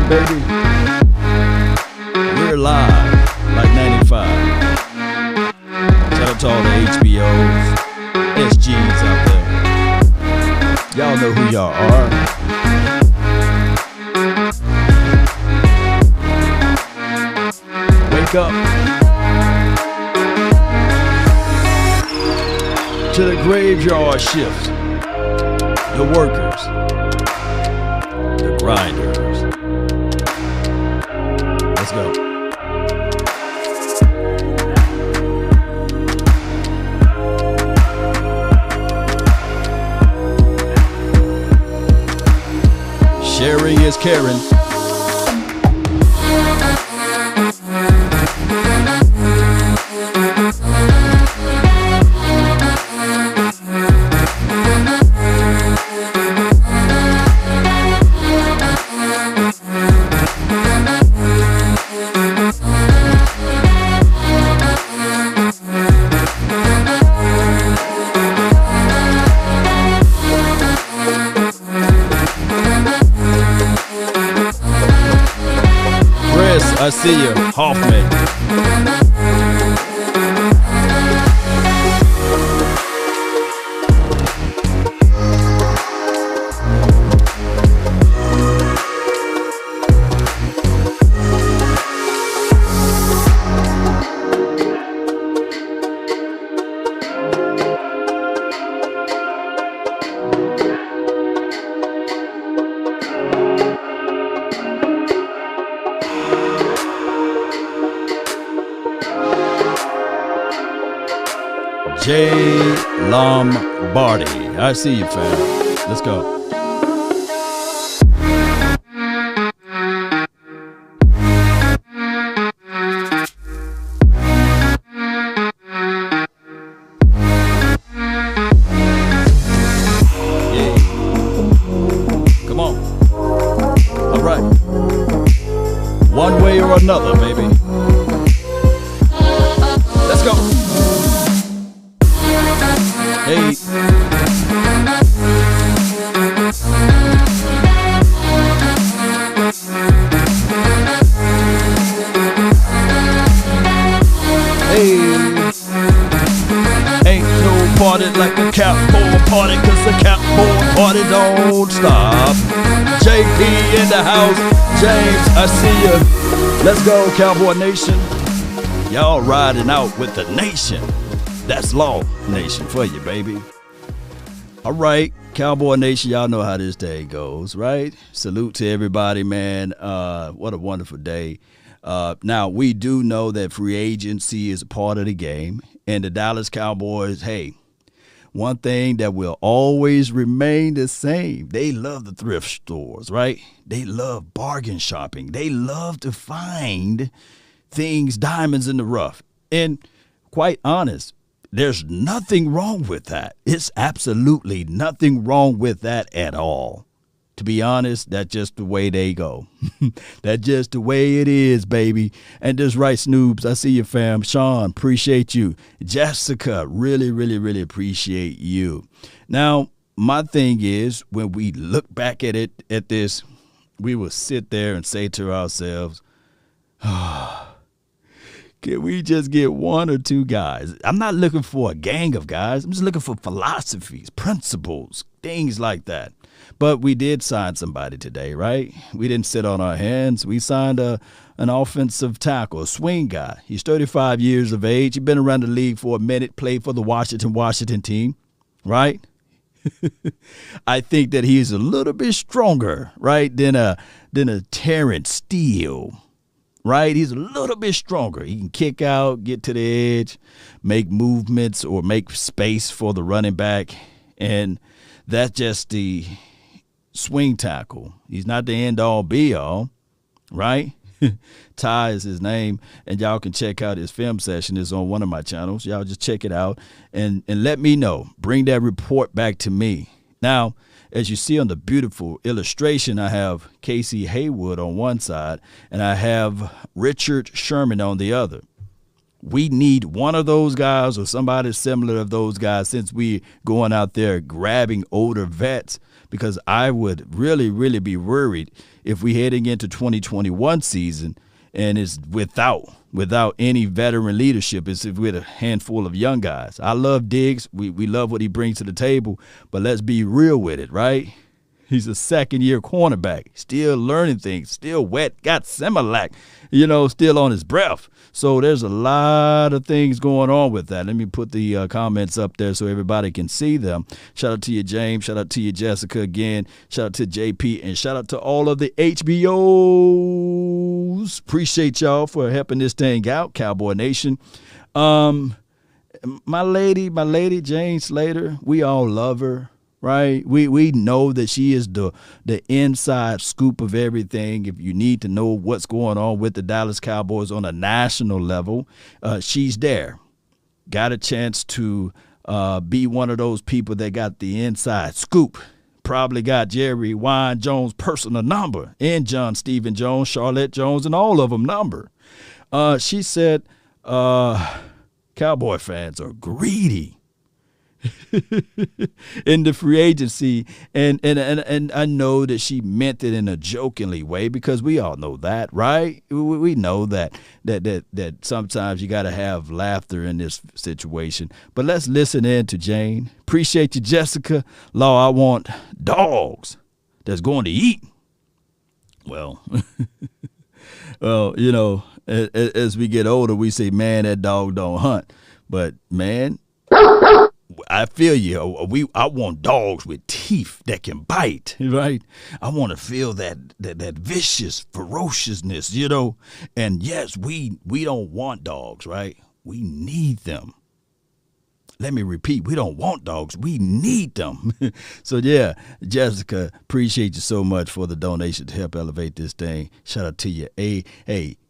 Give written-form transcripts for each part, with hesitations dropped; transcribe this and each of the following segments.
baby. We're live like 95. Shout out to all the HBOs, SGs out there. Y'all know who y'all are. Wake up to the graveyard shift. The workers, the grinders. Let's go. Sharing is caring. I see you, Hoffman. Jay Lombardi. I see you, fam. Let's go. Yeah. Come on. All right. One way or another, baby. Let's go. Hey. Hey. Ain't no party like a Cowboy party, cause the Cowboy party don't stop. JP in the house. James, I see you. Let's go, Cowboy Nation. Y'all riding out with the nation. That's Law Nation for you, baby. All right, Cowboy Nation, y'all know how this day goes, right? Salute to everybody, man. What a wonderful day. Now, we do know that free agency is a part of the game. And the Dallas Cowboys, hey, one thing that will always remain the same, they love the thrift stores, right? They love bargain shopping. They love to find things, diamonds in the rough. And quite honest, there's nothing wrong with that. It's absolutely nothing wrong with that at all. To be honest, that's just the way they go. That's just the way it is, baby. And just right, Snoobs, I see you, fam. Sean, appreciate you. Jessica, really, really, really appreciate you. Now, my thing is, when we look back at this, we will sit there and say to ourselves, can we just get one or two guys? I'm not looking for a gang of guys. I'm just looking for philosophies, principles, things like that. But we did sign somebody today, right? We didn't sit on our hands. We signed an offensive tackle, a swing guy. He's 35 years of age. He's been around the league for a minute, played for the Washington team, right? I think that he's a little bit stronger, right, than a Terrence Steele. Right? He's a little bit stronger. He can kick out, get to the edge, make movements or make space for the running back. And that's just the swing tackle. He's not the end all be all, right? Ty is his name. And y'all can check out his film session. It's on one of my channels. Y'all just check it out and let me know. Bring that report back to me. Now, as you see on the beautiful illustration, I have Casey Haywood on one side, and I have Richard Sherman on the other. We need one of those guys or somebody similar of those guys since we going out there grabbing older vets, because I would really, really be worried if we heading into 2021 season and it's without any veteran leadership, it's with a handful of young guys. I love Diggs. We love what he brings to the table, but let's be real with it, right? He's a second-year cornerback, still learning things, still wet, got Similac, still on his breath. So there's a lot of things going on with that. Let me put the comments up there so everybody can see them. Shout out to you, James. Shout out to you, Jessica, again. Shout out to JP, and shout out to all of the HBOs. Appreciate y'all for helping this thing out, Cowboy Nation. My lady, Jane Slater, we all love her. Right? We know that she is the inside scoop of everything. If you need to know what's going on with the Dallas Cowboys on a national level, she's there. Got a chance to be one of those people that got the inside scoop. Probably got Jerry Wine Jones' personal number and John Stephen Jones, Charlotte Jones, and all of them number. She said Cowboy fans are greedy in the free agency, and I know that she meant it in a jokingly way, because we all know that, right? We know that sometimes you got to have laughter in this situation. But let's listen in to Jane. Appreciate you, Jessica. Law, I want dogs that's going to eat. Well, as we get older, we say, man, that dog don't hunt. But man, I feel you. I want dogs with teeth that can bite, right? I want to feel that vicious ferociousness, And yes, we don't want dogs, right? We need them. Let me repeat, we don't want dogs. We need them. So, yeah, Jessica, appreciate you so much for the donation to help elevate this thing. Shout out to you. Hey,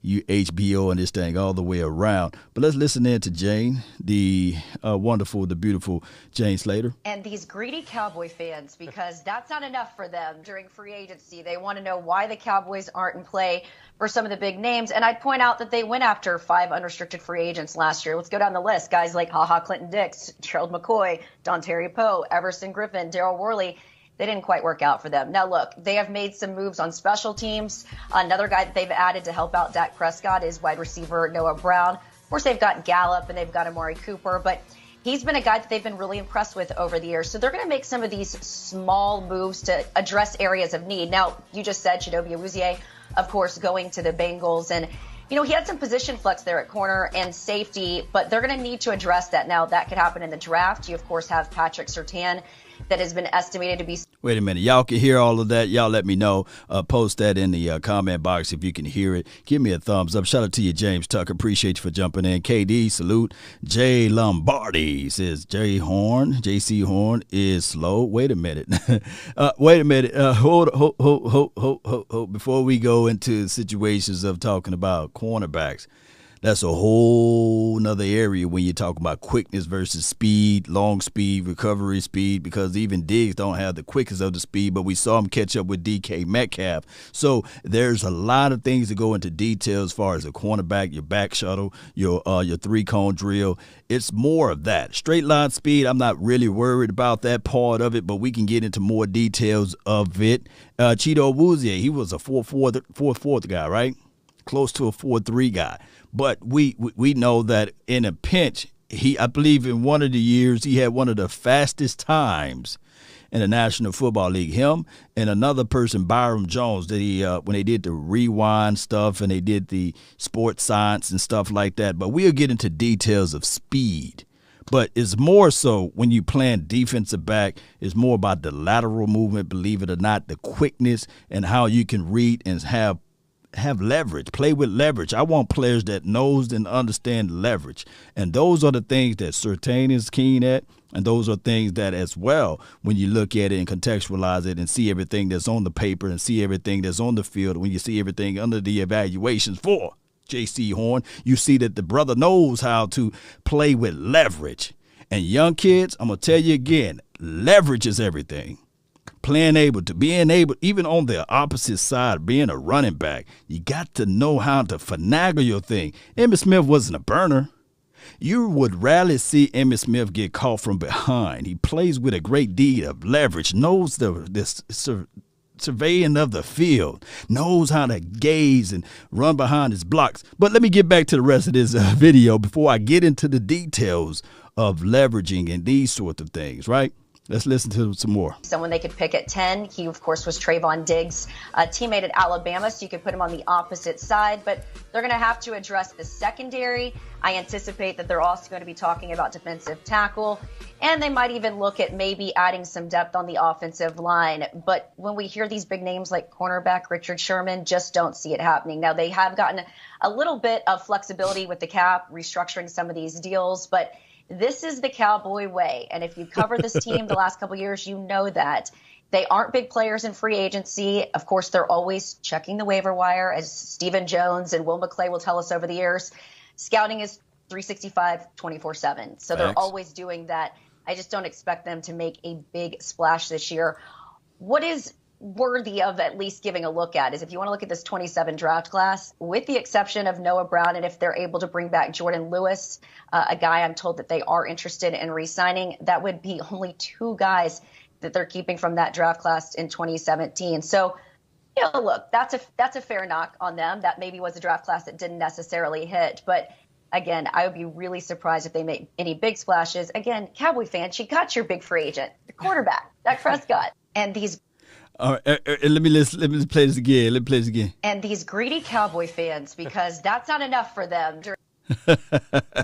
you HBO and this thing all the way around. But let's listen in to Jane, the wonderful, the beautiful Jane Slater. And these greedy Cowboy fans, because that's not enough for them during free agency. They want to know why the Cowboys aren't in play for some of the big names. And I'd point out that they went after 5 unrestricted free agents last year. Let's go down the list. Guys like Clinton Dix, Gerald McCoy, Don Terry Poe, Everson Griffin, Daryl Worley. They didn't quite work out for them. Now, look, they have made some moves on special teams. Another guy that they've added to help out Dak Prescott is wide receiver Noah Brown. Of course, they've got Gallup and they've got Amari Cooper, but he's been a guy that they've been really impressed with over the years. So they're going to make some of these small moves to address areas of need. Now, you just said Chidobe Awuzie, of course, going to the Bengals. And, he had some position flex there at corner and safety, but they're going to need to address that. Now, that could happen in the draft. You, of course, have Patrick Surtain that has been estimated to be. Wait a minute. Y'all can hear all of that. Y'all let me know. Post that in the comment box if you can hear it. Give me a thumbs up. Shout out to you, James Tucker. Appreciate you for jumping in. KD, salute. Jay Lombardi says JC Horn is slow. Wait a minute. Hold. Before we go into situations of talking about cornerbacks, that's a whole nother area when you talk about quickness versus speed, long speed, recovery speed, because even Diggs don't have the quickest of the speed, but we saw him catch up with DK Metcalf. So there's a lot of things that go into detail as far as a cornerback, your back shuttle, your 3-cone drill. It's more of that. Straight line speed, I'm not really worried about that part of it, but we can get into more details of it. Chidobe Awuzie, he was a 4-4 guy, right? Close to a 4-3 guy. But we know that in a pinch, I believe in one of the years, he had one of the fastest times in the National Football League. Him and another person, Byron Jones, that when they did the rewind stuff and they did the sports science and stuff like that. But we'll get into details of speed. But it's more so when you playing defensive back, it's more about the lateral movement, believe it or not, the quickness and how you can read and have leverage, play with leverage. I want players that knows and understand leverage. And those are the things that Surtain is keen at. And those are things that as well, when you look at it and contextualize it and see everything that's on the paper and see everything that's on the field, when you see everything under the evaluations for J.C. Horn, you see that the brother knows how to play with leverage. And young kids, I'm going to tell you again, leverage is everything. Being able, even on the opposite side, being a running back, you got to know how to finagle your thing. Emmitt Smith wasn't a burner. You would rarely see Emmitt Smith get caught from behind. He plays with a great deal of leverage, knows the surveying of the field, knows how to gaze and run behind his blocks. But let me get back to the rest of this video before I get into the details of leveraging and these sorts of things, right? Let's listen to some more. Someone they could pick at 10. He, of course, was Trayvon Diggs, a teammate at Alabama, so you could put him on the opposite side. But they're going to have to address the secondary. I anticipate that they're also going to be talking about defensive tackle, and they might even look at maybe adding some depth on the offensive line. But when we hear these big names like cornerback Richard Sherman, just don't see it happening. Now, they have gotten a little bit of flexibility with the cap, restructuring some of these deals, but this is the Cowboy way. And if you cover this team the last couple of years, you know that. They aren't big players in free agency. Of course, they're always checking the waiver wire, as Stephen Jones and Will McClay will tell us over the years. Scouting is 365, 24/7. So they're always doing that. I just don't expect them to make a big splash this year. What is worthy of at least giving a look at is if you want to look at this 27 draft class, with the exception of Noah Brown, and if they're able to bring back Jordan Lewis, a guy I'm told that they are interested in re-signing, that would be only 2 guys that they're keeping from that draft class in 2017. So, look, that's a fair knock on them. That maybe was a draft class that didn't necessarily hit. But again, I would be really surprised if they make any big splashes. Again, Cowboy fans, you got your big free agent, the quarterback, Dak Prescott, and these. All right, let me play this again. And these greedy Cowboy fans, because that's not enough for them.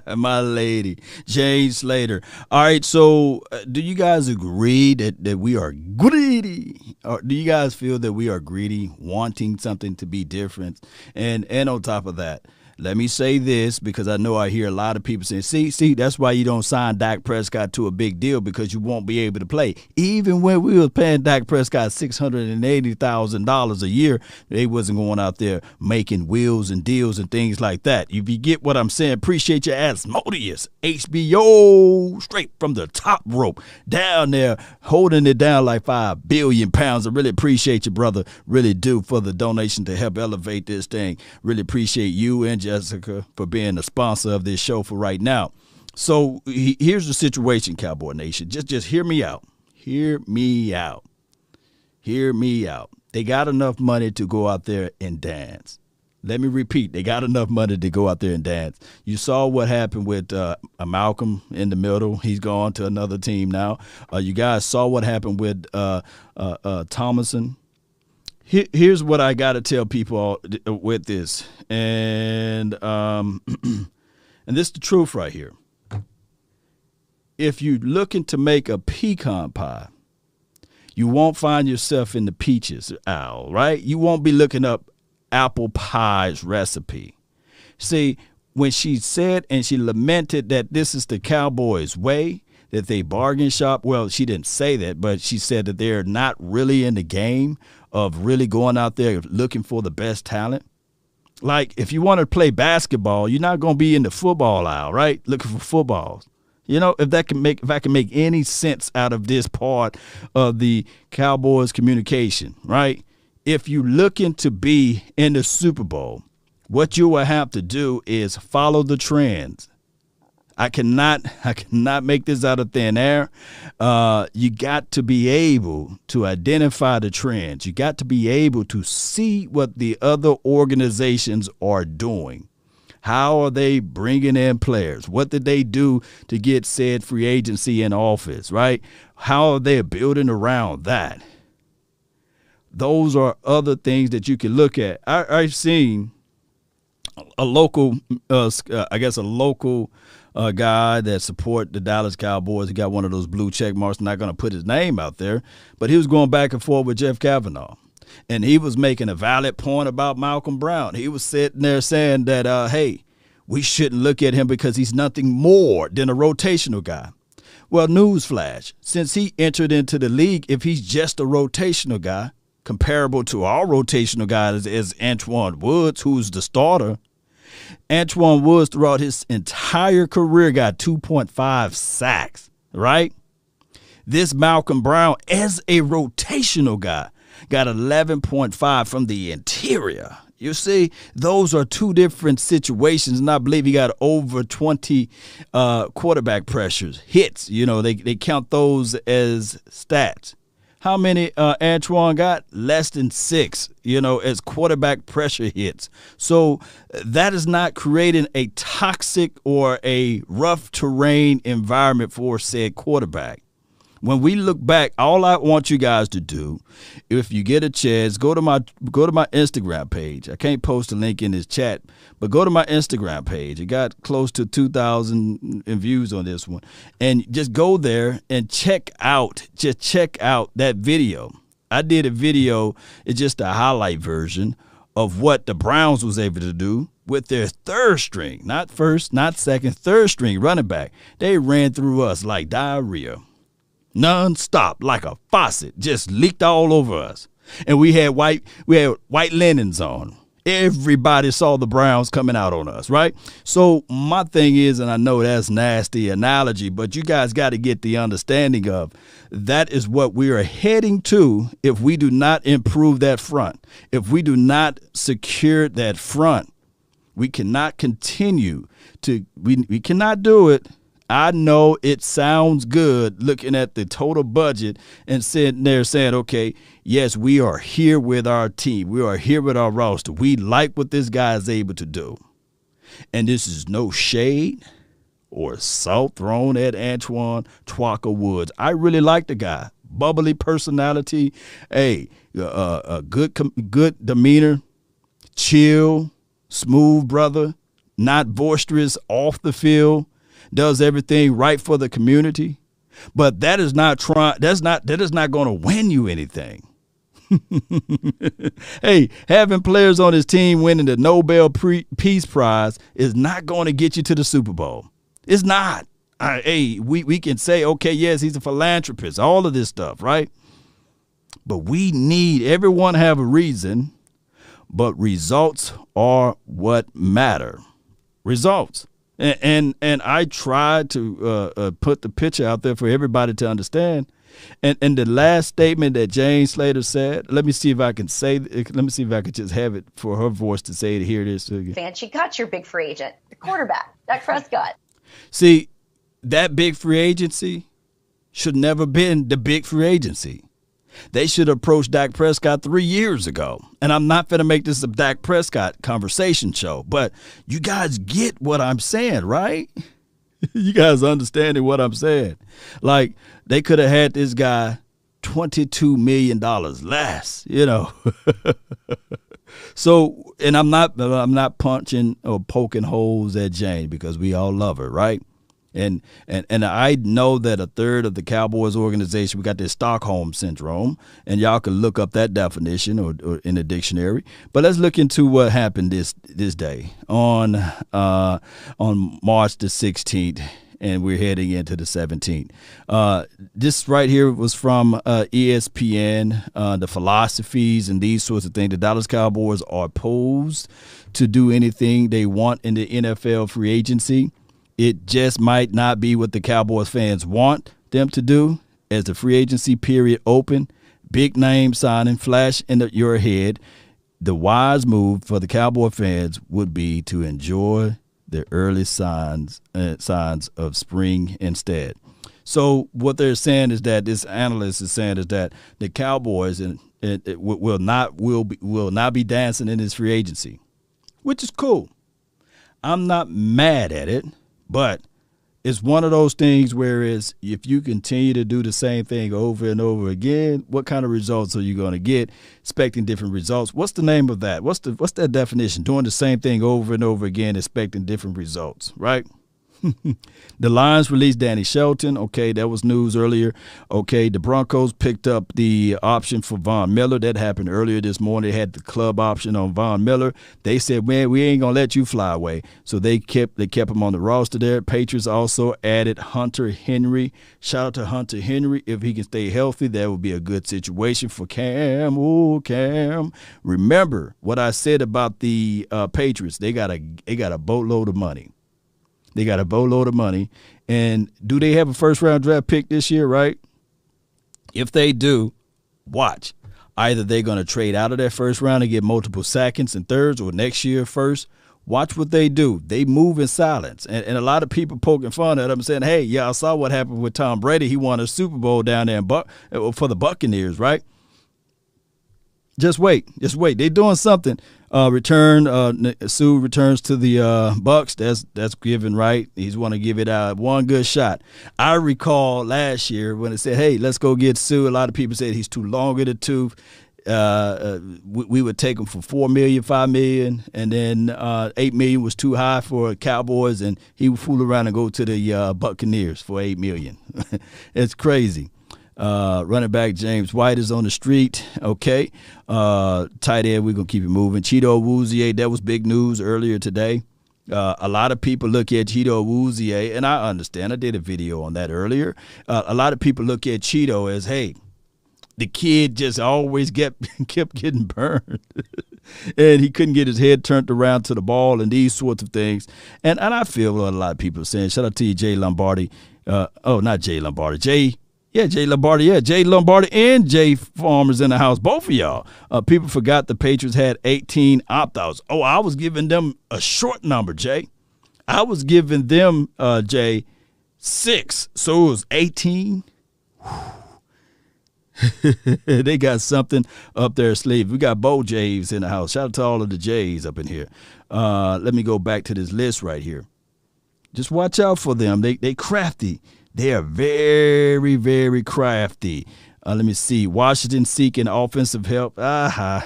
My lady, Jane Slater. All right, so do you guys agree that we are greedy? Or do you guys feel that we are greedy, wanting something to be different? And on top of that, let me say this, because I know I hear a lot of people saying, see, that's why you don't sign Dak Prescott to a big deal, because you won't be able to play. Even when we was paying Dak Prescott $680,000 a year, they wasn't going out there making wheels and deals and things like that. If you get what I'm saying, appreciate your Asmodeus. HBO, straight from the top rope, down there, holding it down like 5 billion pounds. I really appreciate you, brother. Really do, for the donation to help elevate this thing. Really appreciate you and Jessica for being the sponsor of this show for right now. So here's the situation, Cowboy Nation. Just hear me out. Hear me out. They got enough money to go out there and dance. Let me repeat. They got enough money to go out there and dance. You saw what happened with Malcolm in the middle. He's gone to another team now. You guys saw what happened with Thomason. Here's what I got to tell people with this, and and this is the truth right here. If you're looking to make a pecan pie, you won't find yourself in the peaches aisle, right? You won't be looking up apple pie's recipe. See, when she said and she lamented that this is the Cowboys' way, that they bargain shop, well, she didn't say that, but she said that they're not really in the game of really going out there looking for the best talent. Like, if you want to play basketball, you're not going to be in the football aisle, right? Looking for footballs. If I can make any sense out of this part of the Cowboys communication, right? If you're looking to be in the Super Bowl, what you will have to do is follow the trends. I cannot make this out of thin air. You got to be able to identify the trends. You got to be able to see what the other organizations are doing. How are they bringing in players? What did they do to get said free agency in office, right? How are they building around that? Those are other things that you can look at. I've seen a local, guy that support the Dallas Cowboys. He got one of those blue check marks. Not going to put his name out there, but he was going back and forth with Jeff Kavanaugh, and he was making a valid point about Malcolm Brown. He was sitting there saying that, hey, we shouldn't look at him because he's nothing more than a rotational guy. Well, newsflash, since he entered into the league, if he's just a rotational guy, comparable to our rotational guys is Antoine Woods, who's the starter. Antoine Woods throughout his entire career got 2.5 sacks, right? This Malcolm Brown, as a rotational guy, got 11.5 from the interior. You see, those are two different situations, and I believe he got over 20 quarterback pressures, hits. They count those as stats. How many Antoine got? Less than 6, as quarterback pressure hits. So that is not creating a toxic or a rough terrain environment for said quarterback. When we look back, all I want you guys to do, if you get a chance, go to my Instagram page. I can't post a link in this chat, but go to my Instagram page. It got close to 2,000 views on this one. And just go there and check out that video. I did a video, it's just a highlight version of what the Browns was able to do with their third string, not first, not second, third string running back. They ran through us like diarrhea. Non-stop, like a faucet, just leaked all over us. And we had white linens on. Everybody saw the Browns coming out on us, right? So my thing is, and I know that's nasty analogy, but you guys got to get the understanding of that is what we are heading to if we do not improve that front. If we do not secure that front, we cannot continue to, we cannot do it. I know it sounds good looking at the total budget and sitting there saying, okay, yes, we are here with our team. We are here with our roster. We like what this guy is able to do. And this is no shade or salt thrown at Antoine Twaka Woods. I really like the guy. Bubbly personality. A good demeanor. Chill. Smooth brother. Not boisterous off the field. Does everything right for the community, but that is not going to win you anything. Hey, having players on his team winning the Nobel Peace Prize is not going to get you to the Super Bowl. It's not. Hey, we can say, okay, yes, he's a philanthropist, all of this stuff, right? But we need everyone have a reason, but results are what matter. Results. And I tried to put the picture out there for everybody to understand. And the last statement that Jane Slater said, let me see if I can just have it for her voice to say it. Here it is. Fan, she got your big free agent, the quarterback, Dak Prescott. See, that big free agency should never been the big free agency. They should have approached Dak Prescott 3 years ago. And I'm not going to make this a Dak Prescott conversation show, but you guys get what I'm saying, right? You guys understanding what I'm saying? Like, they could have had this guy $22 million less, So, and I'm not punching or poking holes at Jane because we all love her, right? And I know that a third of the Cowboys organization, we got this Stockholm syndrome, and y'all can look up that definition or in the dictionary. But let's look into what happened this day on March the 16th, and we're heading into the 17th. This right here was from ESPN, the philosophies and these sorts of things. The Dallas Cowboys are posed to do anything they want in the NFL free agency. It just might not be what the Cowboys fans want them to do as the free agency period open. Big name signing, flash in your head. The wise move for the Cowboy fans would be to enjoy the early signs of spring instead. So what they're saying is that this analyst is saying is that the Cowboys will not be dancing in this free agency, which is cool. I'm not mad at it. But it's one of those things where if you continue to do the same thing over and over again, what kind of results are you going to get? Expecting different results. What's the name of that? What's that definition? Doing the same thing over and over again, expecting different results, right? The Lions released Danny Shelton. Okay, that was news earlier. Okay, the Broncos picked up the option for Von Miller. That happened earlier this morning. They had the club option on Von Miller. They said, man, we ain't going to let you fly away. So they kept him on the roster there. Patriots also added Hunter Henry. Shout out to Hunter Henry. If he can stay healthy, that would be a good situation for Cam. Oh, Cam. Remember what I said about the Patriots. They got a boatload of money. They got a boatload of money. And do they have a first-round draft pick this year, right? If they do, watch. Either they're going to trade out of that first round and get multiple seconds and thirds, or next year first, Watch what they do. They move in silence. And a lot of people poking fun at them saying, hey, yeah, I saw what happened with Tom Brady. He won a Super Bowl down there for the Buccaneers, right? Just wait. They're doing something. Sue returns to the Bucks. That's given, right? He's want to give it one good shot. I recall last year when it said, hey, let's go get Sue. A lot of people said he's too long in the tooth. We would take him for $4 million, $5 million, and then $8 million was too high for Cowboys, and he would fool around and go to the Buccaneers for $8 million. It's crazy. Running back James White is on the street. Okay. Tight end, we're going to keep it moving. Cheeto Awuzie, that was big news earlier today. A lot of people look at Cheeto Awuzie, and I understand. I did a video on that earlier. A lot of people look at Cheeto as, hey, the kid just always kept getting burned. And he couldn't get his head turned around to the ball and these sorts of things. And I feel what a lot of people are saying. Shout out to you, Jay Lombardi. Not Jay Lombardi. Jay Lombardi. Yeah, Jay Lombardi and Jay Farmer's in the house. Both of y'all. People forgot the Patriots had 18 opt-outs. Oh, I was giving them a short number, Jay. I was giving them, Jay, 6. So it was 18. They got something up their sleeve. We got Bo Jays in the house. Shout out to all of the Jays up in here. Let me go back to this list right here. Just watch out for them. They crafty. They are very, very crafty. Let me see. Washington seeking offensive help. Shout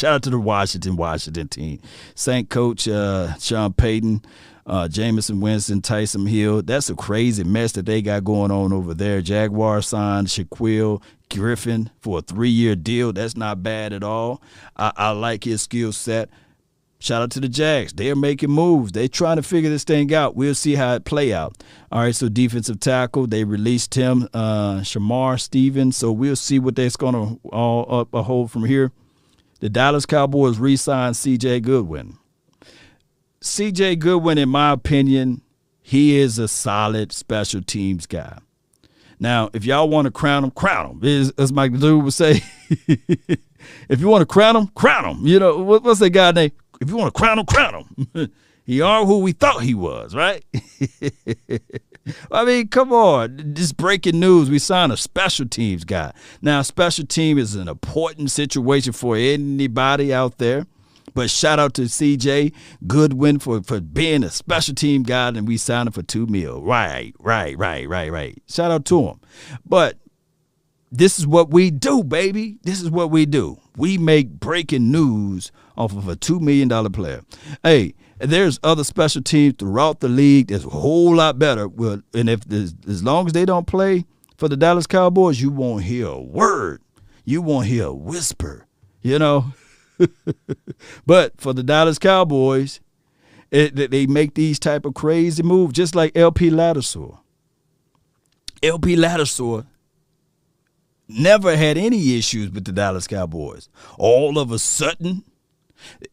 out to the Washington team. Saint coach Sean Payton, Jameson Winston, Tyson Hill. That's a crazy mess that they got going on over there. Jaguars signed Shaquille Griffin for a 3-year deal. That's not bad at all. I like his skill set. Shout out to the Jags. They're making moves. They're trying to figure this thing out. We'll see how it play out. All right, so defensive tackle, they released him, Shamar Stevens. So we'll see what that's going to all hold from here. The Dallas Cowboys re-signed C.J. Goodwin. C.J. Goodwin, in my opinion, he is a solid special teams guy. Now, if y'all want to crown him, as my dude would say. If you want to crown him. You know, what's that guy name? If you want to crown him. He are who we thought he was, right? I mean, come on. This breaking news, we signed a special teams guy. Now, special team is an important situation for anybody out there. But shout out to C.J. Goodwin for being a special team guy, and we signed him for $2 million. Right. Shout out to him. But this is what we do, baby. This is what we do. We make breaking news off of a $2 million player. Hey, there's other special teams throughout the league that's a whole lot better. Well, and as long as they don't play for the Dallas Cowboys, you won't hear a word. You won't hear a whisper, you know. But for the Dallas Cowboys, they make these type of crazy moves, just like LP Ladouceur. LP Ladouceur never had any issues with the Dallas Cowboys. All of a sudden,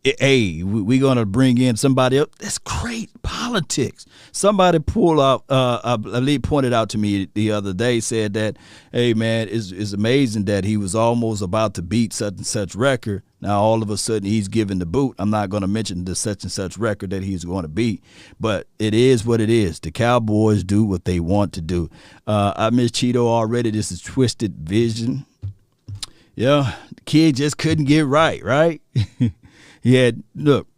hey, we're going to bring in somebody else. That's great politics. Somebody I believe pointed out to me the other day, said that, hey, man, it's amazing that he was almost about to beat such and such record. Now, all of a sudden, he's given the boot. I'm not going to mention the such and such record that he's going to beat, but it is what it is. The Cowboys do what they want to do. I miss Cheeto already. This is Twisted Vision. Yeah, the kid just couldn't get right? He had, look,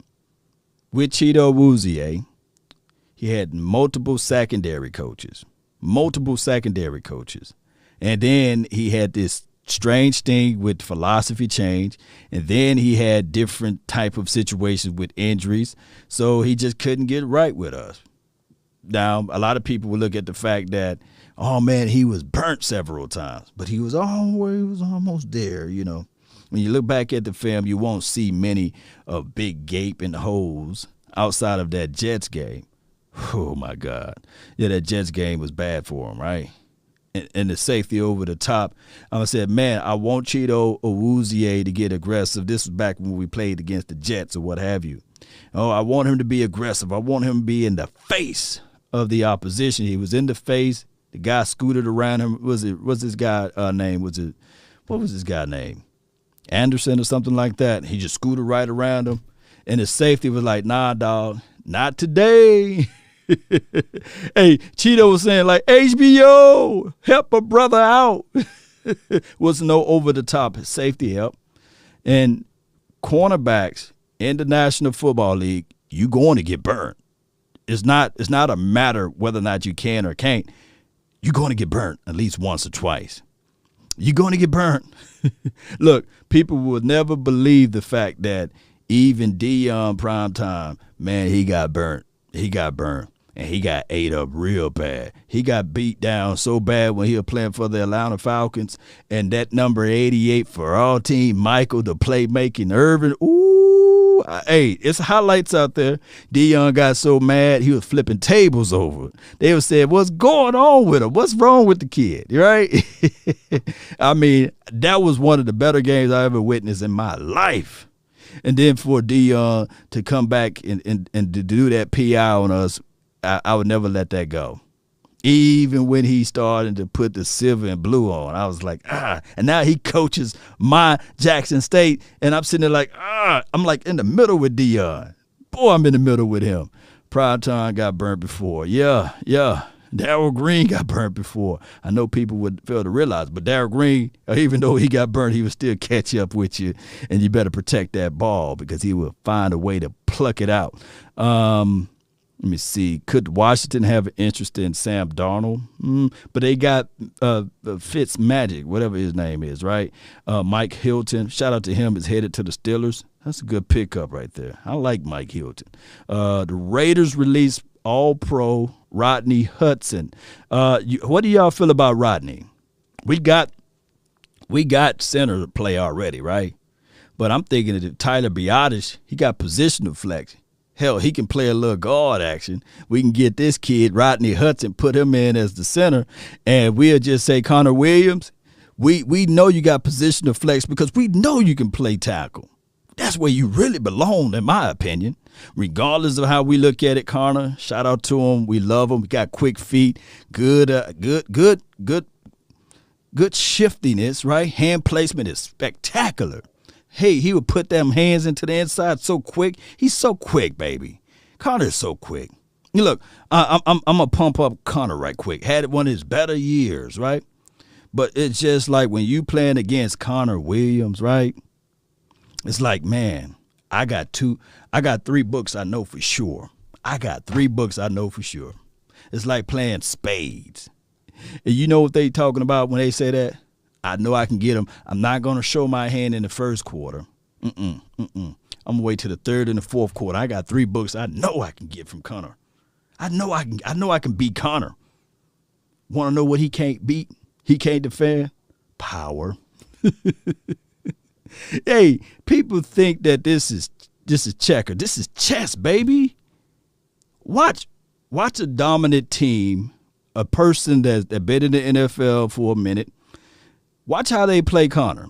with Cheeto Awuzie, he had multiple secondary coaches. And then he had this strange thing with philosophy change. And then he had different type of situations with injuries. So he just couldn't get right with us. Now, a lot of people will look at the fact that, oh, man, he was burnt several times. But he was almost there, you know. When you look back at the film, you won't see many of big gaping holes outside of that Jets game. Oh, my God. Yeah, that Jets game was bad for him, right? And the safety over the top. I said, man, I want Cheeto Awuzie to get aggressive. This was back when we played against the Jets or what have you. Oh, I want him to be aggressive. I want him to be in the face of the opposition. He was in the face. The guy scooted around him. What's this guy name? What was this guy name? Anderson or something like that. He just scooted right around him. And the safety was like, nah, dog, not today. Hey, Cheeto was saying like, HBO, help a brother out. Was no over-the-top safety help. And cornerbacks in the National Football League, you going to get burnt. It's not a matter whether or not you can or can't. You're going to get burnt at least once or twice. You're going to get burnt. Look, people will never believe the fact that even Deion Primetime, man, he got burnt. He got burnt. And he got ate up real bad. He got beat down so bad when he was playing for the Atlanta Falcons. And that number 88 for our team, Michael, the playmaking Irvin. Ooh, hey, it's highlights out there. Deion got so mad he was flipping tables over. They were saying, what's going on with him? What's wrong with the kid? Right? I mean, that was one of the better games I ever witnessed in my life. And then for Deion to come back and to do that PI on us, I would never let that go. Even when he started to put the silver and blue on, I was like, And now he coaches my Jackson State, and I'm sitting there like, I'm like in the middle with Deion. Boy, I'm in the middle with him. Primetime got burnt before. Yeah. Darrell Green got burnt before. I know people would fail to realize, but Darrell Green, even though he got burnt, he would still catch up with you, and you better protect that ball because he will find a way to pluck it out. Let me see. Could Washington have an interest in Sam Darnold? But they got Fitz Magic, whatever his name is, right? Mike Hilton, shout out to him, is headed to the Steelers. That's a good pickup right there. I like Mike Hilton. The Raiders released All-Pro Rodney Hudson. What do y'all feel about Rodney? We got center to play already, right? But I'm thinking that Tyler Biotish, he got positional flex. Hell, he can play a little guard action. We can get this kid, Rodney Hudson, put him in as the center, and we'll just say, Connor Williams, we know you got positional flex because we know you can play tackle. That's where you really belong, in my opinion. Regardless of how we look at it, Connor, shout out to him. We love him. We got quick feet, good shiftiness, right? Hand placement is spectacular. Hey, he would put them hands into the inside so quick. He's so quick, baby. Connor's so quick. Look, I'm gonna pump up Connor right quick. Had one of his better years, right? But it's just like when you playing against Connor Williams, right? It's like, man, I got 3 books I know for sure. It's like playing spades. And you know what they talking about when they say that? I know I can get him. I'm not going to show my hand in the first quarter. I'm going to wait till the third and the fourth quarter. I got 3 books I know I can get from Connor. I know I can beat Connor. Want to know what he can't beat? He can't defend? Power. Hey, people think that this is checker. This is chess, baby. Watch a dominant team, a person that's been in the NFL for a minute. Watch how they play Connor.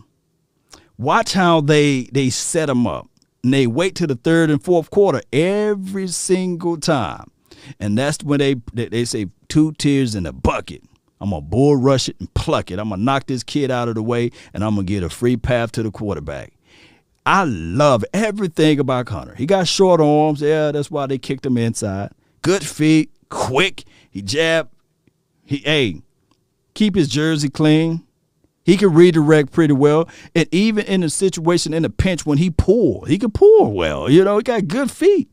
Watch how they set him up. And they wait till the third and fourth quarter every single time. And that's when they say 2 tiers in a bucket. I'm going to bull rush it and pluck it. I'm going to knock this kid out of the way, and I'm going to get a free path to the quarterback. I love everything about Connor. He got short arms. Yeah, that's why they kicked him inside. Good feet, quick. He jab. Keep his jersey clean. He can redirect pretty well. And even in a situation, in a pinch, when he can pull well. You know, he got good feet.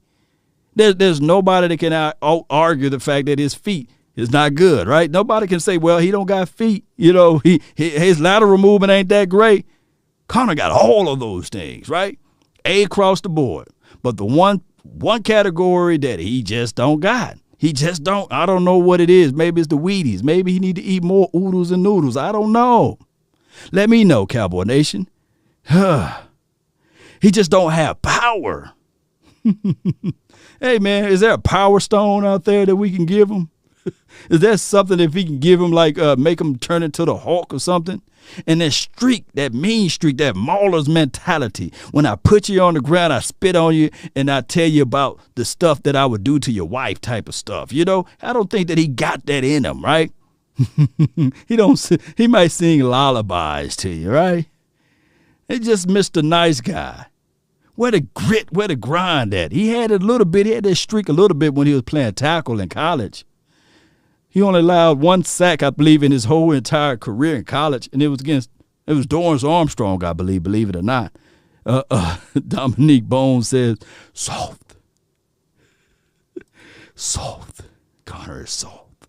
There's nobody that can argue the fact that his feet is not good, right? Nobody can say, well, he don't got feet. You know, his lateral movement ain't that great. Connor got all of those things, right? A across the board. But the one category that he just don't got. I don't know what it is. Maybe it's the Wheaties. Maybe he need to eat more oodles and noodles. I don't know. Let me know, Cowboy Nation. He just don't have power. Hey, man, is there a power stone out there that we can give him? Is there something if we can give him, like make him turn into the Hulk or something? And that streak, that mean streak, that Mauler's mentality. When I put you on the ground, I spit on you, and I tell you about the stuff that I would do to your wife type of stuff. You know, I don't think that he got that in him, right? He might sing lullabies to you, right? He's just Mr. Nice Guy. Where the grit, where the grind at? He had a little bit. He had that streak a little bit when he was playing tackle in college. He only allowed 1 sack, I believe, in his whole entire career in college, and it was Dorrance Armstrong, I believe it or not. Dominique Bones says, soft. Soft. Connor is soft.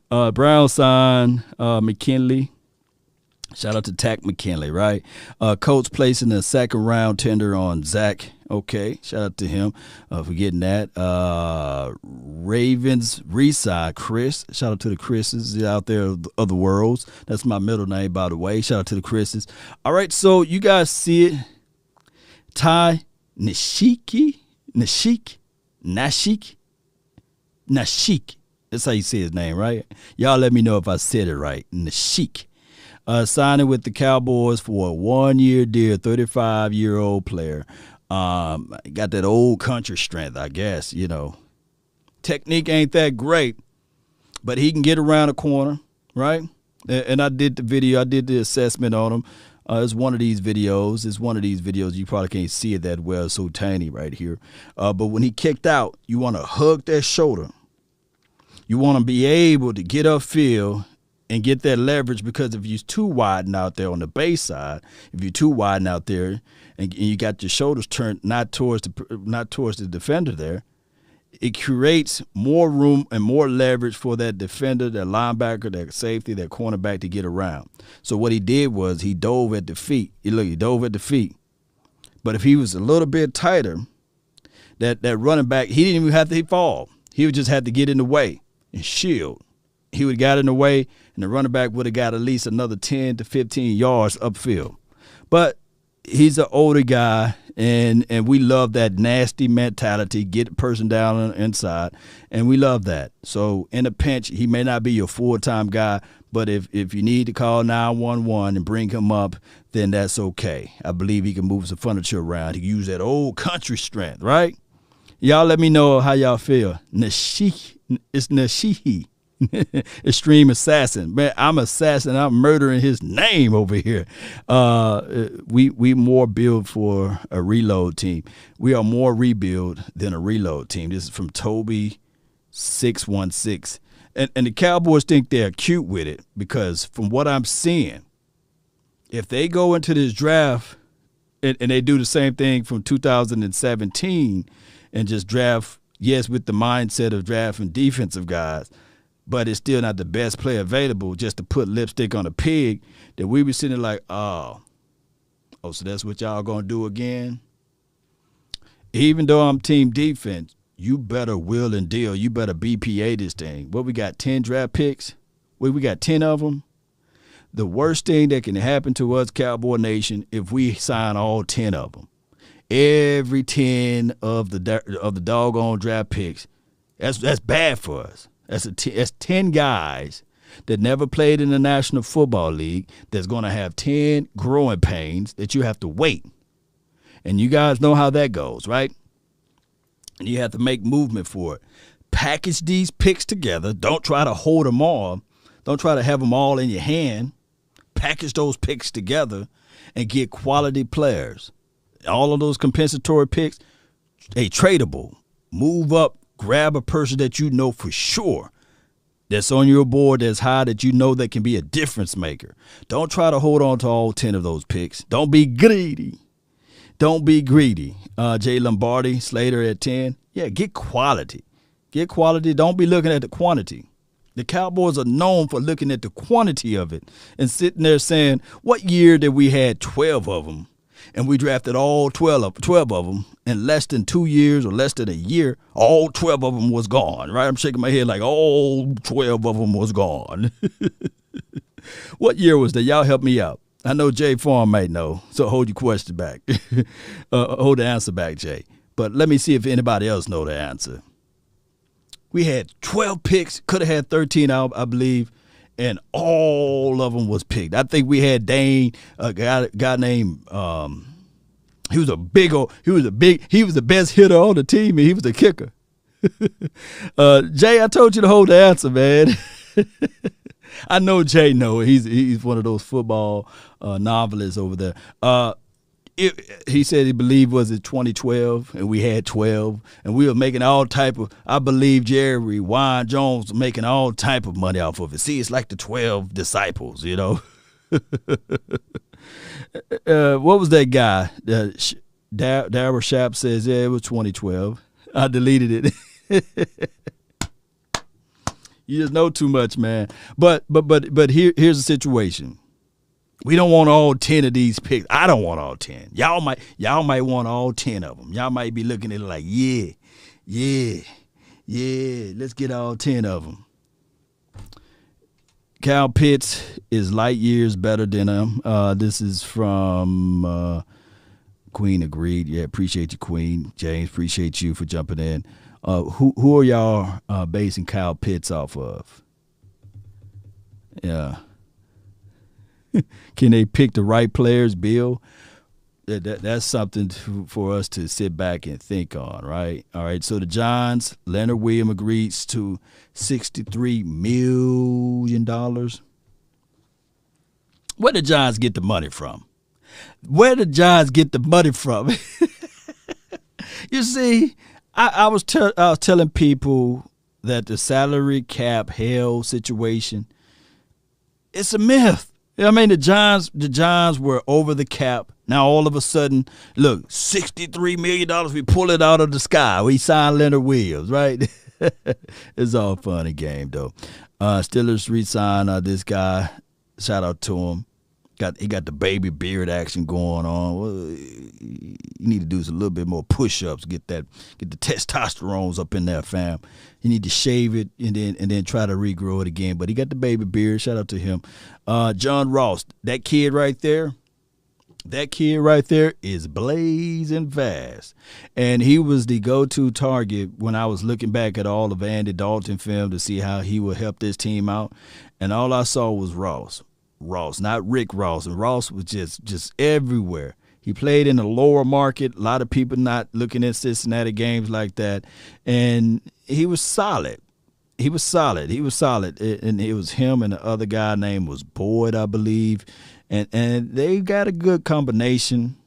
Brown sign, McKinley. Shout out to Tack McKinley, right? Colts placing a second-round tender on Zach. Okay, shout out to him for getting that. Ravens re-side Chris. Shout out to the Chris's out there of the worlds. That's my middle name, by the way. Shout out to the Chris's. All right, so you guys see it. Ty Nashik. That's how you say his name, right? Y'all let me know if I said it right. Nashik. Signing with the Cowboys for a 1-year deal, 35-year-old player. Got that old country strength, I guess, you know. Technique ain't that great, but he can get around the corner, right? And I did the video. I did the assessment on him. It's one of these videos. You probably can't see it that well. It's so tiny right here. But when he kicked out, you want to hug that shoulder. You want to be able to get upfield and get that leverage, because if you're too wide out there on the base side, if you're too wide out there and you got your shoulders turned not towards the defender there, it creates more room and more leverage for that defender, that linebacker, that safety, that cornerback to get around. So what he did was he dove at the feet. He dove at the feet. But if he was a little bit tighter, that running back, he didn't even have to fall. He would just have to get in the way and shield. He would have got in the way, and the running back would have got at least another 10 to 15 yards upfield. But he's an older guy, and we love that nasty mentality, get the person down on the inside, and we love that. So in a pinch, he may not be your full-time guy, but if you need to call 911 and bring him up, then that's okay. I believe he can move some furniture around. He can use that old country strength, right? Y'all let me know how y'all feel. It's Nashihi. Extreme assassin, man. I'm assassin. I'm murdering his name over here. We more build for a reload team. We are more rebuild than a reload team. This is from Toby 616, and the Cowboys think they're cute with it, because from what I'm seeing, if they go into this draft and they do the same thing from 2017 and just draft, yes, with the mindset of drafting defensive guys, but it's still not the best player available, just to put lipstick on a pig, that we be sitting there like, oh, so that's what y'all going to do again? Even though I'm team defense, you better will and deal. You better BPA this thing. What, we got 10 draft picks? We got 10 of them? The worst thing that can happen to us, Cowboy Nation, if we sign all 10 of them. Every 10 of the doggone draft picks, that's bad for us. That's 10 guys that never played in the National Football League that's going to have 10 growing pains that you have to wait. And you guys know how that goes, right? And you have to make movement for it. Package these picks together. Don't try to hold them all. Don't try to have them all in your hand. Package those picks together and get quality players. All of those compensatory picks, tradable. Move up. Grab a person that you know for sure that's on your board that's high, that you know that can be a difference maker. Don't try to hold on to all 10 of those picks. Don't be greedy. Don't be greedy. Jay Lombardi, Slater at 10. Yeah, get quality. Get quality. Don't be looking at the quantity. The Cowboys are known for looking at the quantity of it and sitting there saying, what year did we had 12 of them? And we drafted all 12 of them in less than 2 years or less than a year. All 12 of them was gone, right? I'm shaking my head like all 12 of them was gone. What year was that? Y'all help me out. I know Jay Farm might know, so hold your question back. Hold the answer back, Jay. But let me see if anybody else know the answer. We had 12 picks, could have had 13, I believe, and all of them was picked. I think we had Dane, a guy named he was the best hitter on the team, and he was the kicker. Jay, I told you to hold the answer, man. I know Jay know. He's one of those football novelists over there. he said he believed was it 2012, and we had 12, and we were making all type of. I believe Jerry Wine Jones was making all type of money off of it. See, it's like the 12 disciples, you know. What was that guy? Darryl Sharp says, yeah, it was 2012. I deleted it. You just know too much, man. But here's the situation. We don't want all 10 of these picks. I don't want all 10. Y'all might want all 10 of them. Y'all might be looking at it like, yeah, let's get all 10 of them. Kyle Pitts is light years better than him. This is from Queen agreed. Yeah, appreciate you, Queen. James, appreciate you for jumping in. Who are y'all basing Kyle Pitts off of? Yeah. Can they pick the right players, Bill? That's something for us to sit back and think on, right? All right, so the Giants, Leonard Williams agrees to $63 million. Where did the Giants get the money from? Where did the Giants get the money from? You see, I was telling people that the salary cap hell situation, it's a myth. I mean, the Giants were over the cap. Now, all of a sudden, look, $63 million, we pull it out of the sky. We signed Leonard Williams, right? It's all fun and game, though. Steelers re-signed this guy. Shout out to him. He got the baby beard action going on. Well, you need to do a little bit more push-ups, get the testosterones up in there, fam. You need to shave it and then try to regrow it again. But he got the baby beard. Shout out to him. John Ross, that kid right there is blazing fast. And he was the go-to target when I was looking back at all of Andy Dalton film to see how he would help this team out. And all I saw was Ross, not Rick Ross. And Ross was just everywhere. He played in the lower market. A lot of people not looking at Cincinnati games like that. And he was solid. And it was him and the other guy named was Boyd, I believe. And they got a good combination.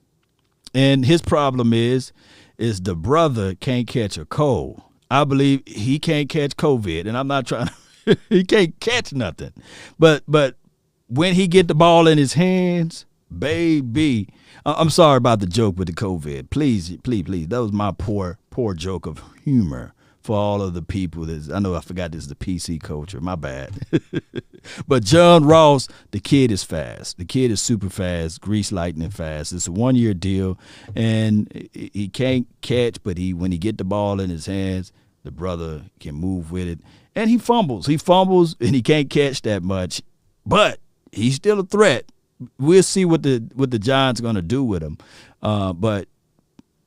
And his problem is the brother can't catch a cold. I believe he can't catch COVID. And I'm not trying to – he can't catch nothing. But when he get the ball in his hands, baby – I'm sorry about the joke with the COVID. Please. That was my poor joke of humor for all of the people. I know I forgot this is the PC culture. My bad. But John Ross, the kid is fast. The kid is super fast, grease lightning fast. It's a 1-year deal, and he can't catch, but when he get the ball in his hands, the brother can move with it. And he fumbles. And he can't catch that much, but he's still a threat. We'll see what the Giants are going to do with him. But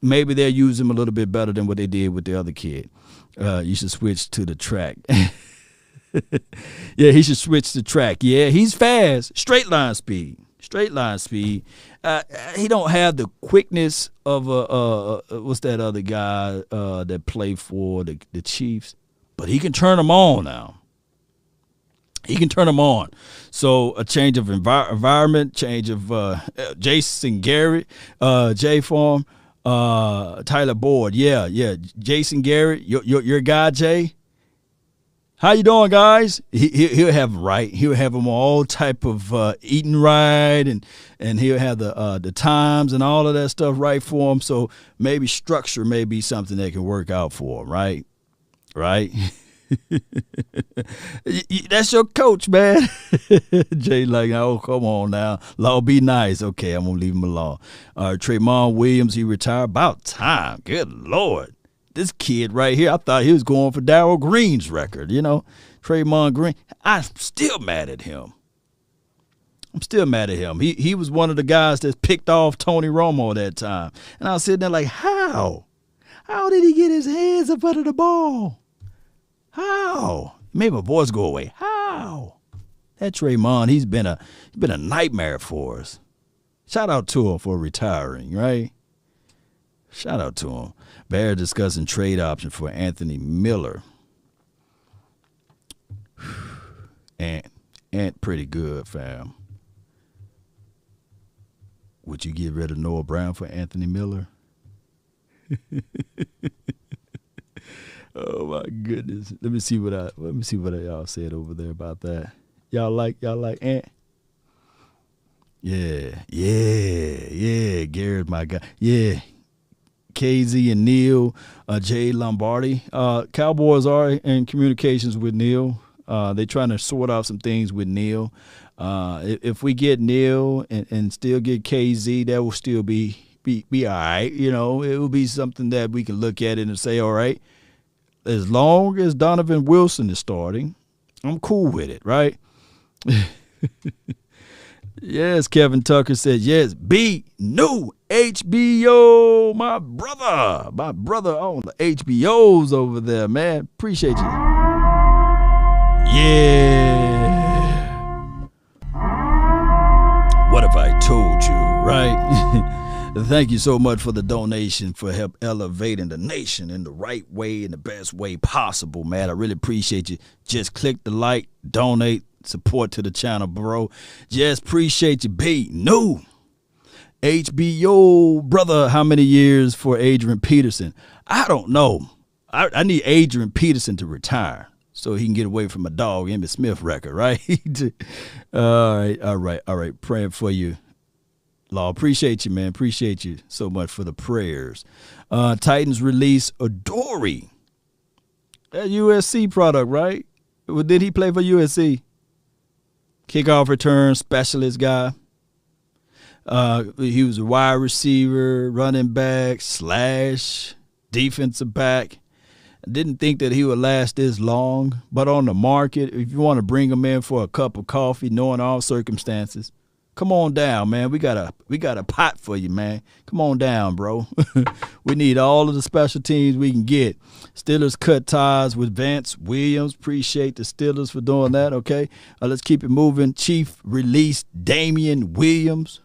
maybe they'll use him a little bit better than what they did with the other kid. You should switch to the track. Yeah, he should switch to track. Yeah, he's fast. Straight line speed. He don't have the quickness of what's that other guy that played for the Chiefs, but he can turn them on now. So a change of environment, change of Jason Garrett, J-Form, Tyler Boyd. Yeah. Jason Garrett, your guy, Jay. How you doing, guys? He'll have right. He'll have them all type of eating right, and he'll have the times and all of that stuff right for him. So maybe structure may be something that can work out for him, right? That's your coach, man. Jay like, oh, come on now. Law, be nice. Okay, I'm going to leave him alone. Tremont Williams, he retired. About time. Good Lord. This kid right here, I thought he was going for Darryl Green's record, Tremont Green. I'm still mad at him. He was one of the guys that picked off Tony Romo that time. And I was sitting there like, how? How did he get his hands up under the ball? How? Made my voice go away. How? That Tremont, he's been a nightmare for us. Shout out to him for retiring, right? Shout out to him. Bear discussing trade option for Anthony Miller. Ant pretty good, fam. Would you get rid of Noah Brown for Anthony Miller? Oh my goodness. Let me see what y'all said over there about that. Y'all like Ant? Yeah. Garrett, my guy. Yeah. KZ and Neil, Jay Lombardi. Cowboys are in communications with Neil. They're trying to sort out some things with Neil. If we get Neil and still get KZ, that will still be all right. You know, it will be something that we can look at it and say, all right, as long as Donovan Wilson is starting, I'm cool with it, right? Yes, Kevin Tucker said, yes, new HBO, my brother on the HBOs over there, man. Appreciate you. Yeah. What if I told you, right? Thank you so much for the donation, for help elevating the nation in the right way, in the best way possible, man. I really appreciate you. Just click the like, donate, support to the channel, bro. Just appreciate you. New HBO, brother. How many years for Adrian Peterson? I don't know. I need Adrian Peterson to retire so he can get away from a dog Emmitt Smith record, right? All right. Praying for you. Law, appreciate you, man. Appreciate you so much for the prayers. Titans release Adoree. That USC product, right? Well, did he play for USC? Kickoff return specialist guy. He was a wide receiver, running back, / defensive back. Didn't think that he would last this long, but on the market, if you want to bring him in for a cup of coffee, knowing all circumstances, come on down, man. We got a pot for you, man. Come on down, bro. We need all of the special teams we can get. Steelers cut ties with Vance Williams. Appreciate the Steelers for doing that, okay? Let's keep it moving. Chief released Damian Williams.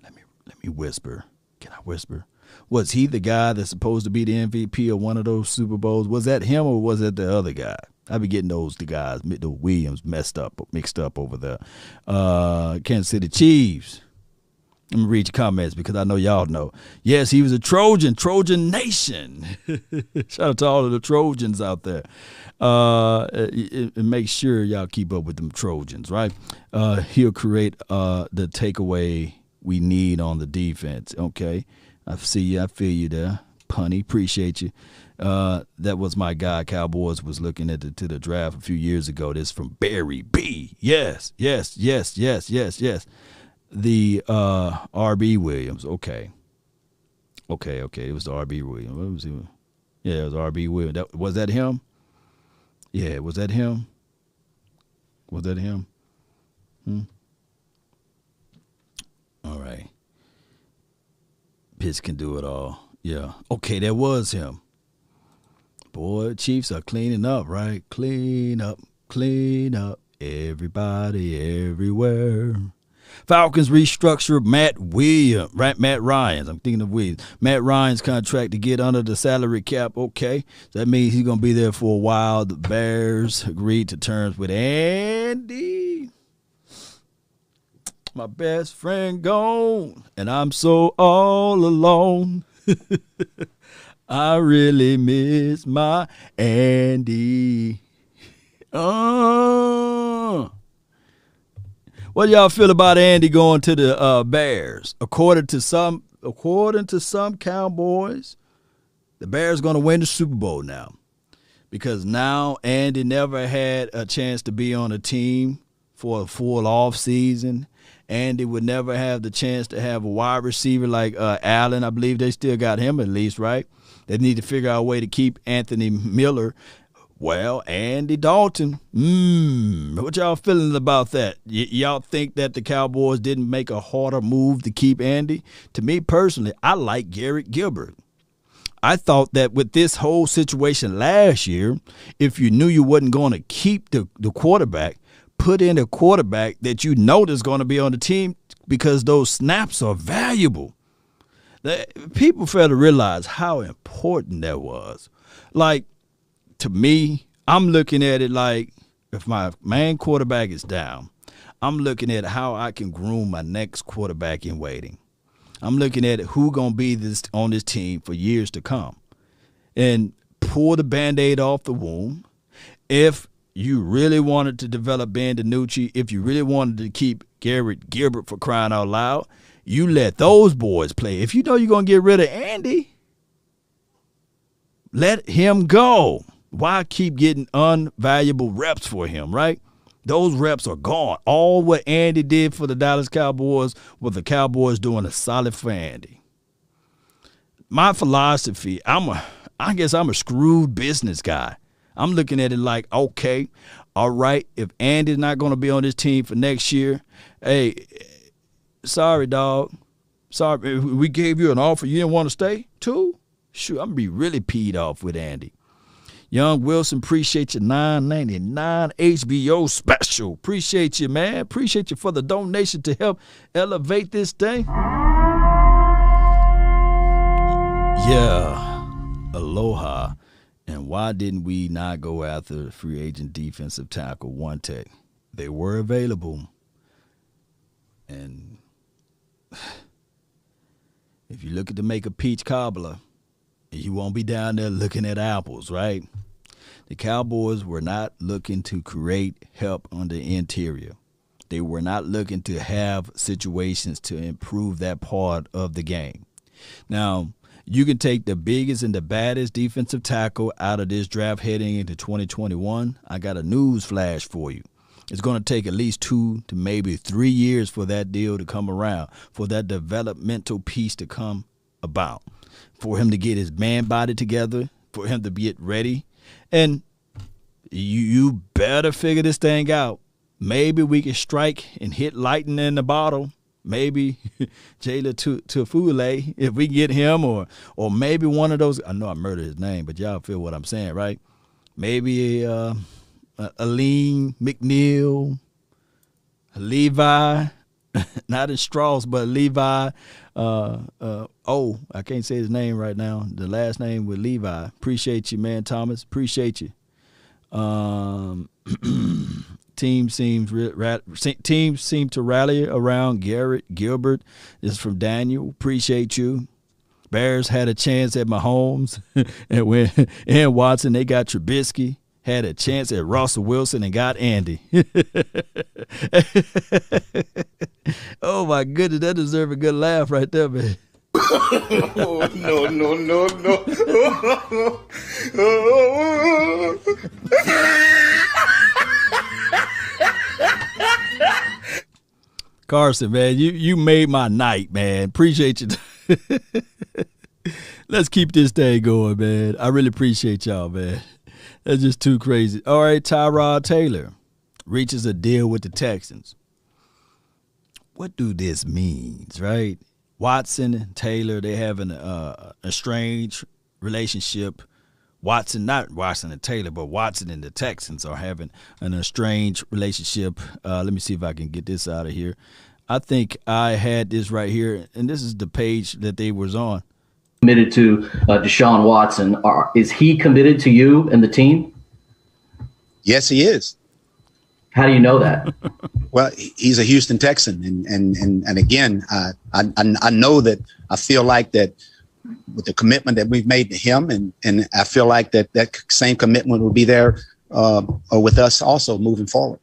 Let me whisper. Can I whisper? Was he the guy that's supposed to be the MVP of one of those Super Bowls? Was that him or was that the other guy? I be getting the guys, the Williams mixed up over there. Kansas City Chiefs. Let me read your comments because I know y'all know. Yes, he was a Trojan Nation. Shout out to all of the Trojans out there. And make sure y'all keep up with them Trojans, right? He'll create the takeaway we need on the defense. Okay, I see you. I feel you there. Punny, appreciate you. That was my guy. Cowboys was looking at to the draft a few years ago. This from Barry B. Yes. The R.B. Williams. Okay. It was the R.B. Williams. What was he? Yeah, it was R.B. Williams. Was that him? Yeah, was that him? All right. Pitts can do it all. Yeah. Okay, that was him. Boy, Chiefs are cleaning up, right? Clean up. Everybody, everywhere. Falcons restructure Matt Ryan's. I'm thinking of Williams. Matt Ryan's contract to get under the salary cap. Okay. So that means he's going to be there for a while. The Bears agreed to terms with Andy. My best friend gone, and I'm so all alone. I really miss my Andy. What do y'all feel about Andy going to the Bears? According to some Cowboys, the Bears going to win the Super Bowl now, because now Andy never had a chance to be on a team for a full off season. Andy would never have the chance to have a wide receiver like Allen. I believe they still got him at least, right? They need to figure out a way to keep Anthony Miller. Well, Andy Dalton. What y'all feeling about that? Y'all think that the Cowboys didn't make a harder move to keep Andy? To me personally, I like Garrett Gilbert. I thought that with this whole situation last year, if you knew you wasn't going to keep the quarterback, put in a quarterback that you know is going to be on the team, because those snaps are valuable. People fail to realize how important that was. Like, to me, I'm looking at it like, if my main quarterback is down, I'm looking at how I can groom my next quarterback in waiting. I'm looking at who going to be on this team for years to come. And pull the Band-Aid off the wound. If you really wanted to develop Ben DiNucci, if you really wanted to keep Garrett Gilbert, for crying out loud, you let those boys play. If you know you're going to get rid of Andy, let him go. Why keep getting unvaluable reps for him, right? Those reps are gone. All what Andy did for the Dallas Cowboys was the Cowboys doing a solid for Andy. My philosophy, I guess I'm a shrewd business guy. I'm looking at it like, okay, all right, if Andy's not going to be on this team for next year, hey, sorry, dog. Sorry, we gave you an offer. You didn't want to stay too? Shoot, I'm going to be really peed off with Andy. Young Wilson, appreciate your $9.99 HBO special. Appreciate you, man. Appreciate you for the donation to help elevate this thing. Yeah. Aloha. And why didn't we not go after the free agent defensive tackle One Tech? They were available. And if you look at to make a peach cobbler, you won't be down there looking at apples, right? The Cowboys were not looking to create help on the interior. They were not looking to have situations to improve that part of the game. Now, you can take the biggest and the baddest defensive tackle out of this draft heading into 2021. I got a news flash for you. It's going to take at least 2 to maybe 3 years for that deal to come around, for that developmental piece to come about, for him to get his man body together, for him to get ready. And you better figure this thing out. Maybe we can strike and hit lightning in the bottle. Maybe Jayla Tufule, if we get him, or maybe one of those. I know I murdered his name, but y'all feel what I'm saying, right? Maybe Aline McNeil, Levi, not in Strauss, but Levi. I can't say his name right now. The last name with Levi. Appreciate you, man, Thomas. Appreciate you. Team seems to rally around Garrett Gilbert. This is from Daniel. Appreciate you. Bears had a chance at Mahomes, and Watson, they got Trubisky. Had a chance at Russell Wilson and got Andy. Oh my goodness, that deserves a good laugh right there, man. Oh, no. Carson, man, you made my night, man. Appreciate you. Let's keep this thing going, man. I really appreciate y'all, man. That's just too crazy. All right, Tyrod Taylor reaches a deal with the Texans. What do this means, right? Watson and Taylor, they have a strange relationship. Not Watson and Taylor, but Watson and the Texans are having an estranged relationship. Let me see if I can get this out of here. I think I had this right here, and this is the page that they was on. Committed to Deshaun Watson. Is he committed to you and the team? Yes, he is. How do you know that? Well, he's a Houston Texan, and again, I know that. I feel like that with the commitment that we've made to him, and I feel like that same commitment will be there with us also moving forward.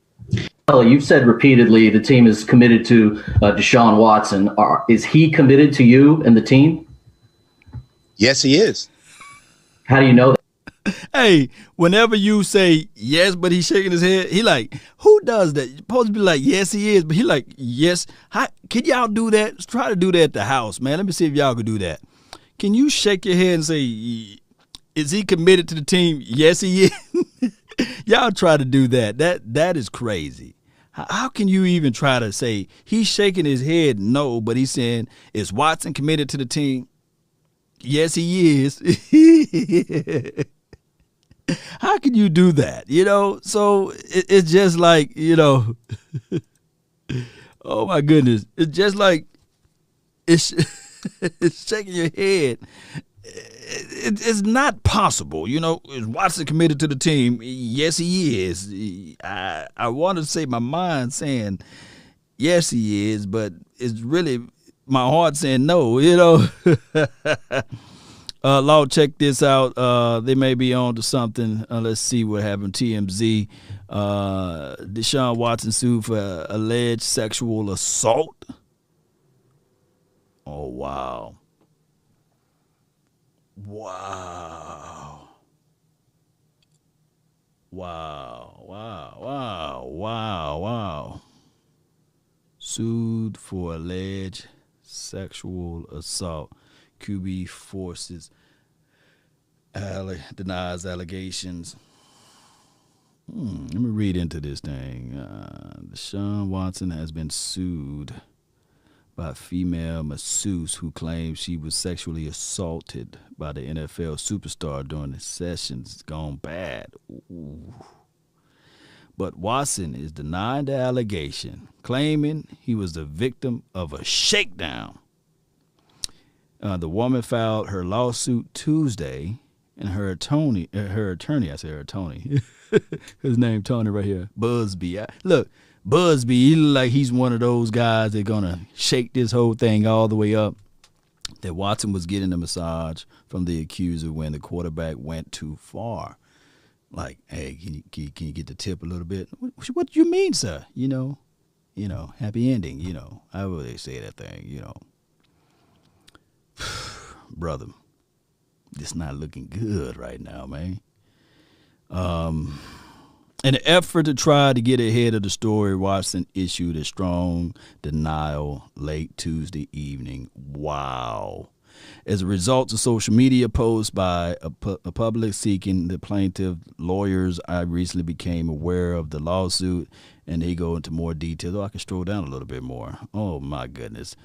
Well, you've said repeatedly the team is committed to Deshaun Watson. Is he committed to you and the team? Yes, he is. How do you know that? Hey, whenever you say yes, but he's shaking his head, he like, who does that? You're supposed to be like, yes, he is. But he like, yes. Can y'all do that? Let's try to do that at the house, man. Let me see if y'all can do that. Can you shake your head and say, is he committed to the team? Yes, he is. Y'all try to do that. That is crazy. How can you even try to say he's shaking his head? No, but he's saying, is Watson committed to the team? Yes, he is. How can you do that? So it's just like, oh my goodness. It's just like, it's shaking your head. it's not possible. You know, is Watson committed to the team? Yes, he is. I want to say my mind saying yes, he is, but it's really my heart saying no. You know. Law, check this out. They may be on to something. Let's see what happened. TMZ. Deshaun Watson sued for alleged sexual assault. Oh, wow. Wow. Wow. Sued for alleged sexual assault. QB forces denies allegations. Let me read into this thing. Deshaun Watson has been sued by a female masseuse who claims she was sexually assaulted by the NFL superstar during the sessions gone bad. Ooh. But Watson is denying the allegation, claiming he was the victim of a shakedown. The woman filed her lawsuit Tuesday, and her attorney, I say her attorney, his name Tony right here, Busby. Look, Busby, he look like he's one of those guys that gonna shake this whole thing all the way up. That Watson was getting a massage from the accuser when the quarterback went too far. Like, hey, can you get the tip a little bit? What do you mean, sir? You know, happy ending. You know, however they say that thing. You know. Brother, it's not looking good right now, man. In an effort to try to get ahead of the story, Watson issued a strong denial late Tuesday evening. Wow. As a result of social media posts by a public seeking the plaintiff, lawyers, I recently became aware of the lawsuit, and they go into more detail. Oh, I can scroll down a little bit more. Oh, my goodness.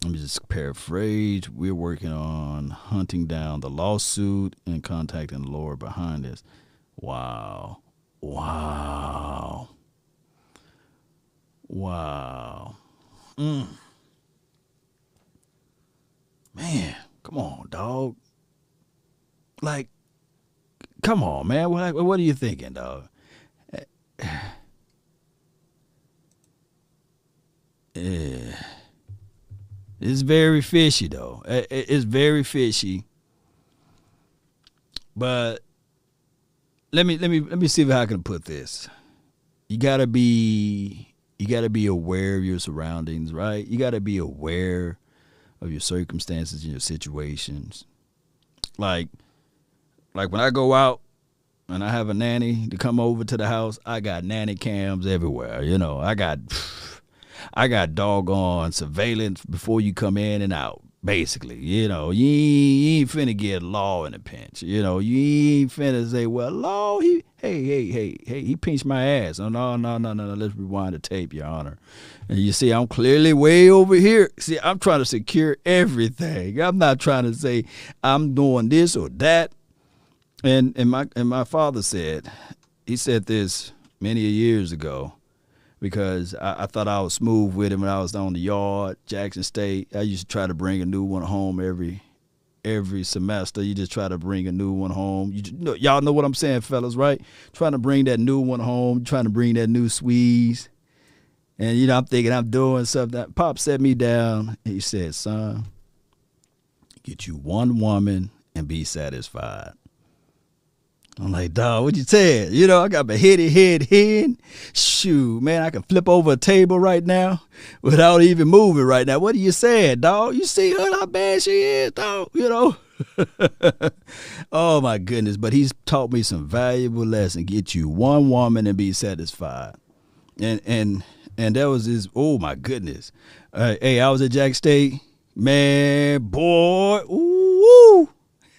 Let me just paraphrase. We're working on hunting down the lawsuit and contacting the lawyer behind this. Wow. Man, come on, dog. Like, come on, man. What are you thinking, dog? It's very fishy, though. It's very fishy. But let me see how I can put this. You gotta be aware of your surroundings, right? You gotta be aware of your circumstances and your situations. Like when I go out and I have a nanny to come over to the house, I got nanny cams everywhere. You know, I got doggone surveillance before you come in and out, basically. You know, you ain't finna get law in a pinch. You know, you ain't finna say, well, law, he pinched my ass. Oh, no, let's rewind the tape, Your Honor. And you see, I'm clearly way over here. See, I'm trying to secure everything. I'm not trying to say I'm doing this or that. And my father said, he said this many years ago, because I thought I was smooth with him when I was on the yard, Jackson State. I used to try to bring a new one home every semester. You just try to bring a new one home. Y'all know what I'm saying, fellas, right? Trying to bring that new one home, trying to bring that new squeeze. And, you know, I'm thinking I'm doing something. Pop set me down, and he said, son, get you one woman and be satisfied. I'm like, dog, what you saying? You know, I got my head. Shoot, man, I can flip over a table right now without even moving right now. What are you saying, dog? You see her, how bad she is, dog, you know? Oh, my goodness. But he's taught me some valuable lessons. Get you one woman and be satisfied. And that was his, oh, my goodness. Hey, I was at Jack State. Man, boy, ooh.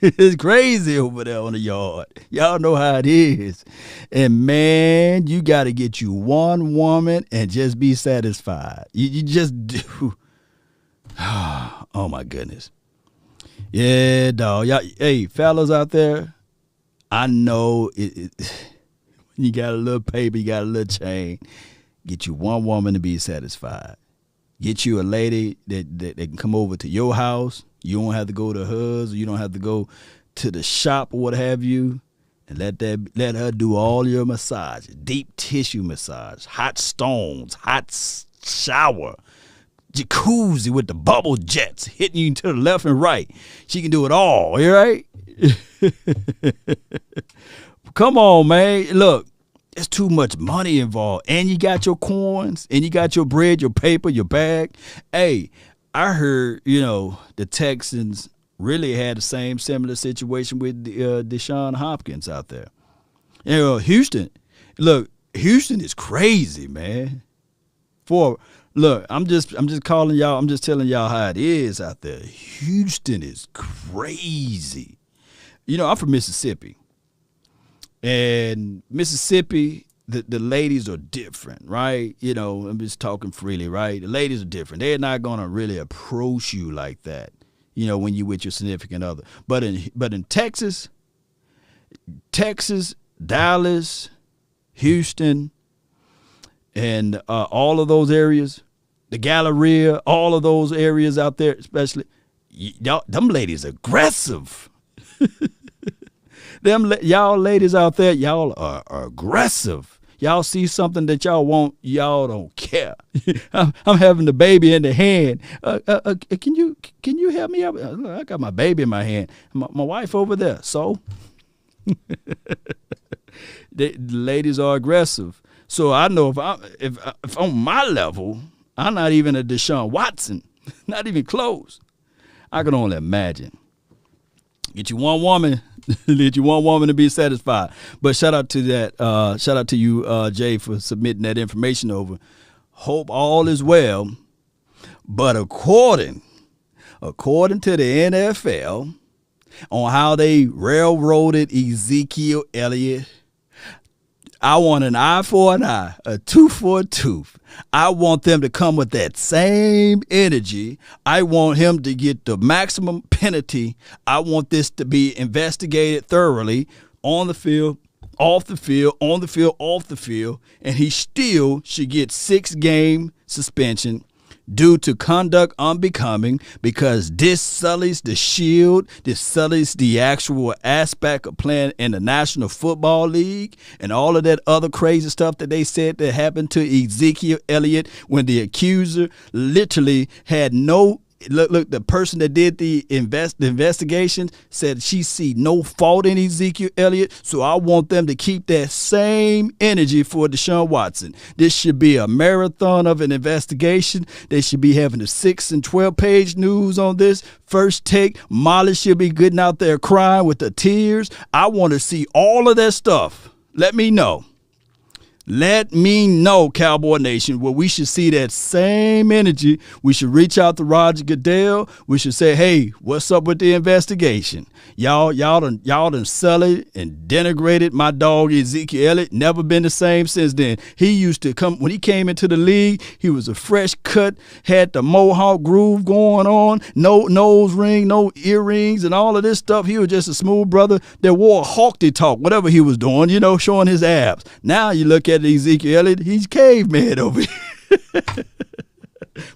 It's crazy over there on the yard. Y'all know how it is. And, man, you got to get you one woman and just be satisfied. You just do. Oh, my goodness. Yeah, dog. Y'all, hey, fellas out there, I know you got a little paper, you got a little chain. Get you one woman to be satisfied. Get you a lady that can come over to your house, You don't have to go to hers, or you don't have to go to the shop or what have you, and let her do all your massage, deep tissue massage, hot stones, hot shower, jacuzzi with the bubble jets hitting you to the left and right. She can do it all, you right? Come on, man. Look, there's too much money involved. And you got your coins, and you got your bread, your paper, your bag. Hey, I heard, the Texans really had the same similar situation with Deshaun Hopkins out there. Houston is crazy, man. I'm just calling y'all, I'm just telling y'all how it is out there. Houston is crazy. I'm from Mississippi. And Mississippi, the ladies are different, right? I'm just talking freely, right? The ladies are different. They're not going to really approach you like that, when you with your significant other. But in Texas, Dallas, Houston, and all of those areas, the Galleria, all of those areas out there, especially, them ladies aggressive. Y'all ladies out there, y'all are aggressive. Y'all see something that y'all want, y'all don't care. I'm having the baby in the hand. Can you help me out? I got my baby in my hand. My wife over there. So the ladies are aggressive. So I know if on my level, I'm not even a Deshaun Watson, not even close. I can only imagine. Get you one woman. Let you one woman to be satisfied. But shout out to that. Shout out to you, Jay, for submitting that information over. Hope all is well. But according to the NFL, on how they railroaded Ezekiel Elliott, I want an eye for an eye, a tooth for a tooth. I want them to come with that same energy. I want him to get the maximum penalty. I want this to be investigated thoroughly on the field, off the field, on the field, off the field, and he still should get 6-game suspension due to conduct unbecoming, because this sullies the shield, this sullies the actual aspect of playing in the National Football League and all of that other crazy stuff that they said that happened to Ezekiel Elliott when the accuser literally had no. Look, the person that did the investigation said she see no fault in Ezekiel Elliott, so I want them to keep that same energy for Deshaun Watson. This should be a marathon of an investigation. They should be having a 6 and 12-page news on this. First take, Molly should be getting out there crying with the tears. I want to see all of that stuff. Let me know. Let me know, Cowboy Nation, where we should see that same energy. We should reach out to Roger Goodell. We should say, hey, what's up with the investigation? Y'all done sullied and denigrated my dog Ezekiel Elliott. Never been the same since then. He used to come, when he came into the league, he was a fresh cut, had the mohawk groove going on, no nose ring, no earrings, and all of this stuff. He was just a smooth brother that wore a hawky talk, whatever he was doing, showing his abs. Now you look at Ezekiel Elliott, he's caveman over here.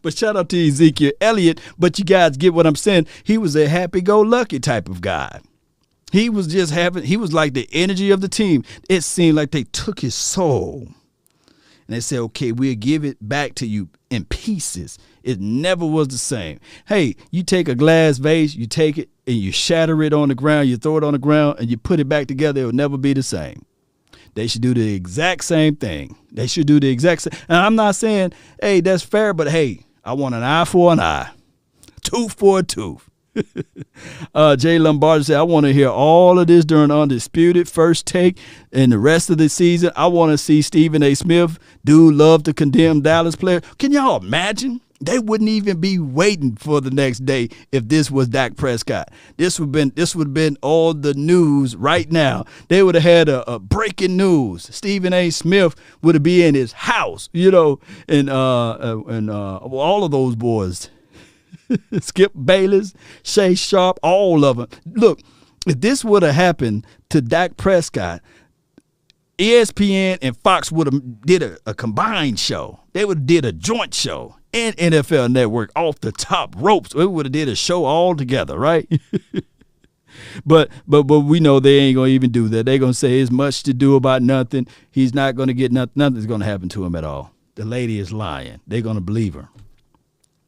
But shout out to Ezekiel Elliott. But you guys get what I'm saying. He was a happy-go-lucky type of guy. He was like the energy of the team. It seemed like they took his soul. And they said, okay, we'll give it back to you in pieces. It never was the same. Hey, you take a glass vase, you take it and you shatter it on the ground, you throw it on the ground and you put it back together, it will never be the same. They should do the exact same thing. They should do the exact same. And I'm not saying, hey, that's fair, but hey, I want an eye for an eye, tooth for a tooth. Jay Lombardi said, I want to hear all of this during Undisputed First Take and the rest of the season. I want to see Stephen A. Smith, dude, love to condemn Dallas player. Can y'all imagine? They wouldn't even be waiting for the next day if this was Dak Prescott. This would have been all the news right now. They would have had a breaking news. Stephen A. Smith would have been in his house, and all of those boys. Skip Bayless, Shay Sharp, all of them. Look, if this would have happened to Dak Prescott, ESPN and Fox would have did a combined show. They would have did a joint show. and NFL Network off the top ropes. We would have did a show all together, right? But we know they ain't gonna even do that. They're gonna say it's much to do about nothing. He's not gonna get nothing. Nothing's gonna happen to him at all. The lady is lying. They're gonna believe her.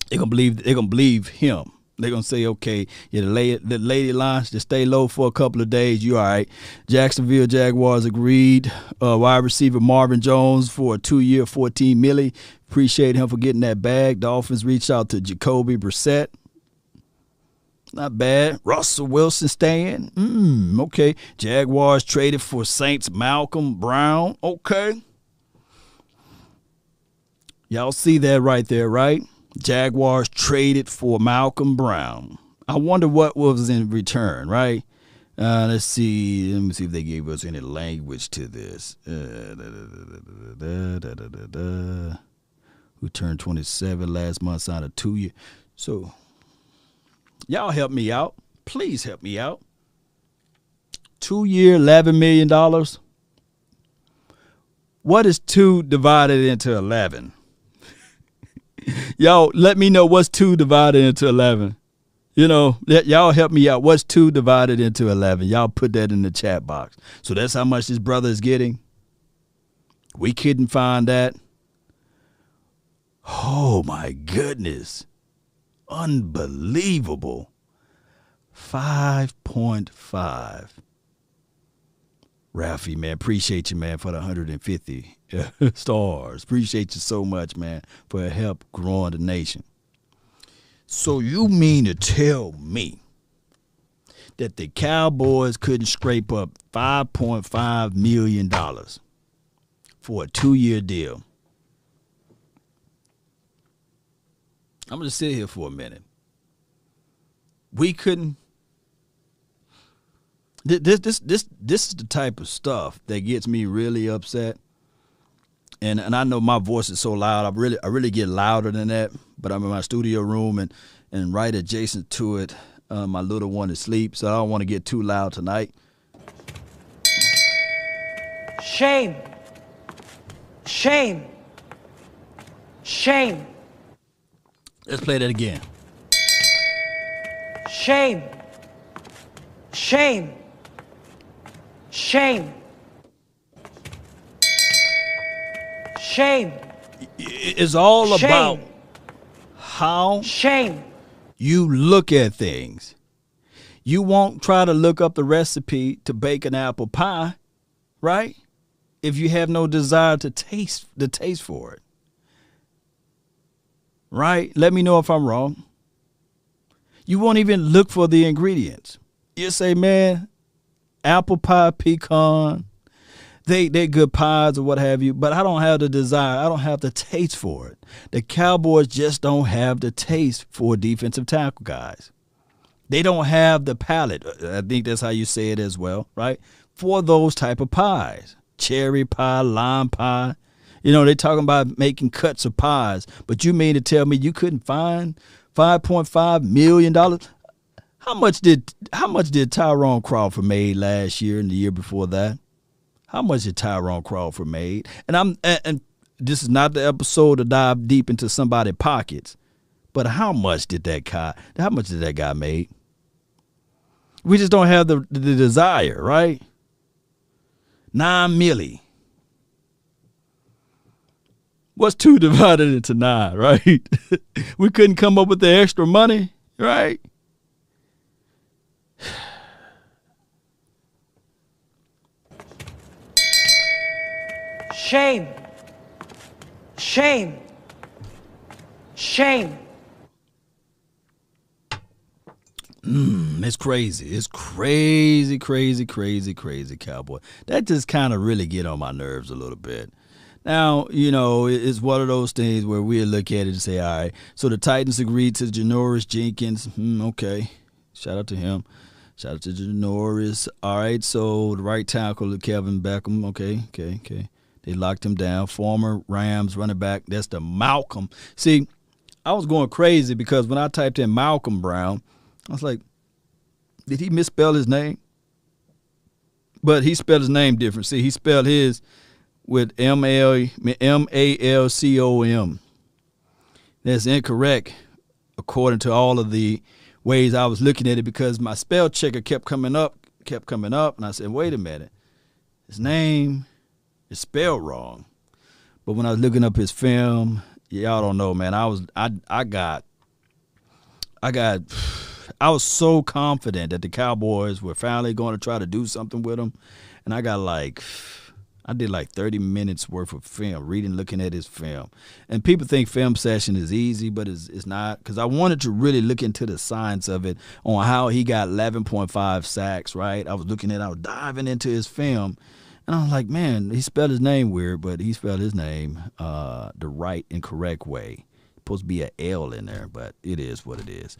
They're gonna believe him. They're gonna say, okay, yeah, the lady lies. Just stay low for a couple of days. You all right? Jacksonville Jaguars agreed. Wide receiver Marvin Jones for a 2-year, $14 million. Appreciate him for getting that bag. Dolphins reached out to Jacoby Brissett. Not bad. Russell Wilson staying. Okay. Jaguars traded for Saints Malcolm Brown. Okay. Y'all see that right there, right? Jaguars traded for Malcolm Brown. I wonder what was in return, right? Let's see. Let me see if they gave us any language to this. Who turned 27 last month, signed a 2-year. So, y'all help me out. Please help me out. 2-year, $11 million. What is 2 divided into 11? Y'all, let me know what's 2 divided into 11. You know, y'all help me out. What's 2 divided into 11? Y'all put that in the chat box. So that's how much this brother is getting. We couldn't find that. Oh, my goodness. Unbelievable. 5.5. Ralphie, man, appreciate you, man, for the 150 stars. Appreciate you so much, man, for help growing the nation. So you mean to tell me that the Cowboys couldn't scrape up $5.5 million for a 2-year deal? I'm going to sit here for a minute. We couldn't. This is the type of stuff that gets me really upset. And I know my voice is so loud. I really get louder than that. But I'm in my studio room and right adjacent to it, my little one is asleep. So I don't want to get too loud tonight. Shame. Shame. Shame. Let's play that again. Shame. Shame. Shame. Shame. It's all about how you look at things. You won't try to look up the recipe to bake an apple pie, right? If you have no desire to taste for it. Right? Let me know if I'm wrong. You won't even look for the ingredients. You say, man, apple pie, pecan, they're good pies or what have you, but I don't have the desire. I don't have the taste for it. The Cowboys just don't have the taste for defensive tackle guys. They don't have the palate. I think that's how you say it as well, right? For those type of pies. Cherry pie, lime pie. You know, they're talking about making cuts of pies, but you mean to tell me you couldn't find $5.5 million? How much did Tyrone Crawford made last year and the year before that? How much did Tyrone Crawford made? And this is not the episode to dive deep into somebody's pockets, but how much did that guy make? We just don't have the desire, right? $9 million. What's 2 divided into 9, right? We couldn't come up with the extra money, right? Shame. Shame. Shame. It's crazy. It's crazy, Cowboy. That just kind of really get on my nerves a little bit. Now, you know, it's one of those things where we look at it and say, all right, so the Titans agreed to Janoris Jenkins. Okay. Shout out to him. Shout out to Janoris. All right, so the right tackle, Kevin Beckham. Okay. They locked him down. Former Rams running back. That's the Malcolm. See, I was going crazy because when I typed in Malcolm Brown, I was like, did he misspell his name? But he spelled his name different. See, he spelled his with M-A-L-C-O-M. That's incorrect according to all of the ways I was looking at it, because my spell checker kept coming up, and I said, wait a minute, his name is spelled wrong. But when I was looking up his film, y'all don't know, man. I was so confident that the Cowboys were finally going to try to do something with him, and I did like 30 minutes worth of film, looking at his film. And people think film session is easy, but it's not, because I wanted to really look into the science of it on how he got 11.5 sacks, right? I was diving into his film, and I was like, man, he spelled his name weird, but he spelled his name the right and correct way. Supposed to be an L in there, but it is what it is.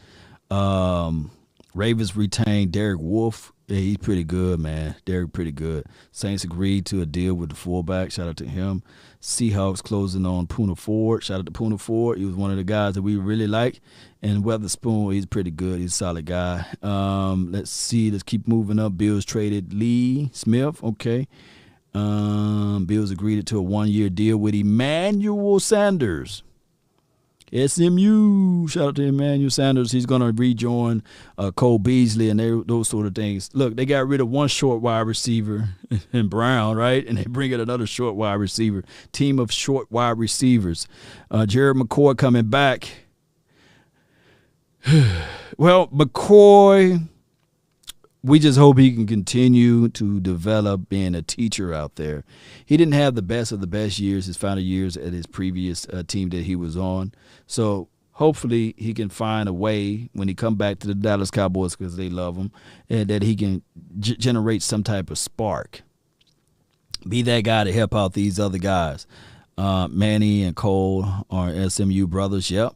Ravens retained Derek Wolfe. Yeah, he's pretty good, man. Derek pretty good. Saints agreed to a deal with the fullback. Shout out to him. Seahawks closing on Poona Ford. Shout out to Poona Ford. He was one of the guys that we really like. And Weatherspoon, he's pretty good. He's a solid guy. Let's see. Let's keep moving up. Bills traded Lee Smith. Okay. Bills agreed to a 1-year deal with Emmanuel Sanders. SMU, shout out to Emmanuel Sanders. He's going to rejoin Cole Beasley and those sort of things. Look, they got rid of one short wide receiver in Brown, right? And they bring in another short wide receiver. Team of short wide receivers. Jared McCoy coming back. Well, McCoy, we just hope he can continue to develop being a teacher out there. He didn't have the best of the best years, his final years at his previous team that he was on. So hopefully he can find a way when he come back to the Dallas Cowboys, because they love him, and that he can generate some type of spark. Be that guy to help out these other guys. Manny and Cole are SMU brothers. Yep.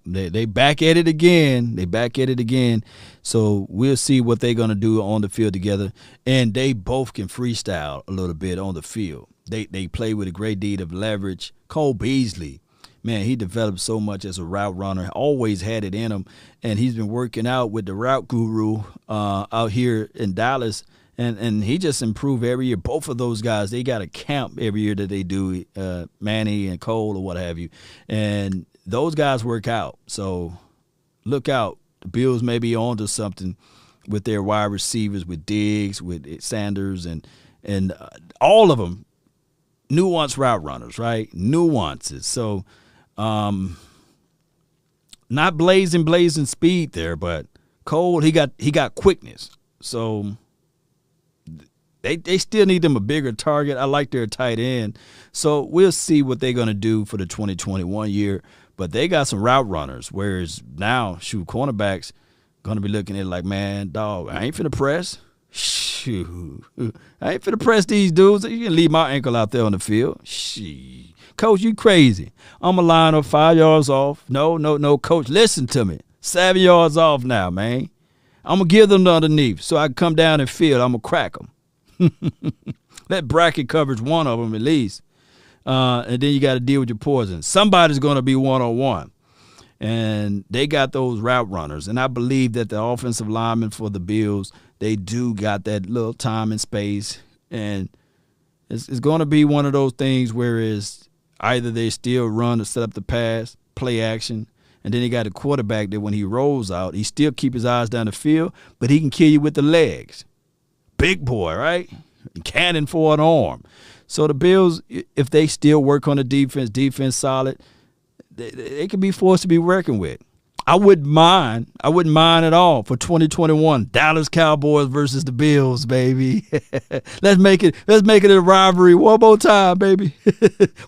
They back at it again. So we'll see what they're going to do on the field together. And they both can freestyle a little bit on the field. They play with a great deal of leverage. Cole Beasley, man, he developed so much as a route runner, always had it in him. And he's been working out with the route guru out here in Dallas. And he just improved every year. Both of those guys, they got a camp every year that they do, Manny and Cole or what have you. And those guys work out. So look out. The Bills may be on to something with their wide receivers, with Diggs, with Sanders, and all of them nuanced route runners, right? Nuances. So not blazing speed there, but Cole, he got quickness. So they still need them a bigger target. I like their tight end. So we'll see what they're going to do for the 2021 year. But they got some route runners, whereas now, cornerbacks going to be looking at it like, man, dog, I ain't finna press. Shoot. I ain't finna press these dudes. You can leave my ankle out there on the field. Shit. Coach, you crazy. I'm a line up 5 yards off. No, Coach, listen to me. 7 yards off now, man. I'm going to give them the underneath so I can come down and field. I'm going to crack them. That bracket covers one of them at least. And then you got to deal with your poison. Somebody's going to be one-on-one. And they got those route runners. And I believe that the offensive linemen for the Bills, they do got that little time and space. And it's going to be one of those things where it's either they still run to set up the pass, play action, and then they got a quarterback that when he rolls out, he still keep his eyes down the field, but he can kill you with the legs. Big boy, right? Cannon for an arm. So the Bills, if they still work on the defense solid, they could be forced to be working with. I wouldn't mind at all for 2021. Dallas Cowboys versus the Bills, baby. Let's make it a rivalry one more time, baby.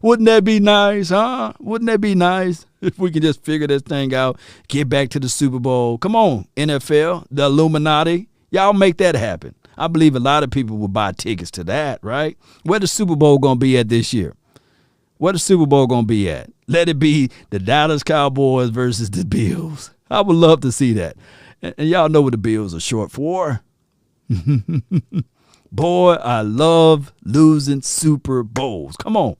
Wouldn't that be nice, huh? Wouldn't that be nice if we can just figure this thing out, get back to the Super Bowl? Come on, NFL, the Illuminati, y'all make that happen. I believe a lot of people will buy tickets to that, right? Where the Super Bowl going to be at this year? Where the Super Bowl going to be at? Let it be the Dallas Cowboys versus the Bills. I would love to see that. And y'all know what the Bills are short for. Boy, I love losing Super Bowls. Come on,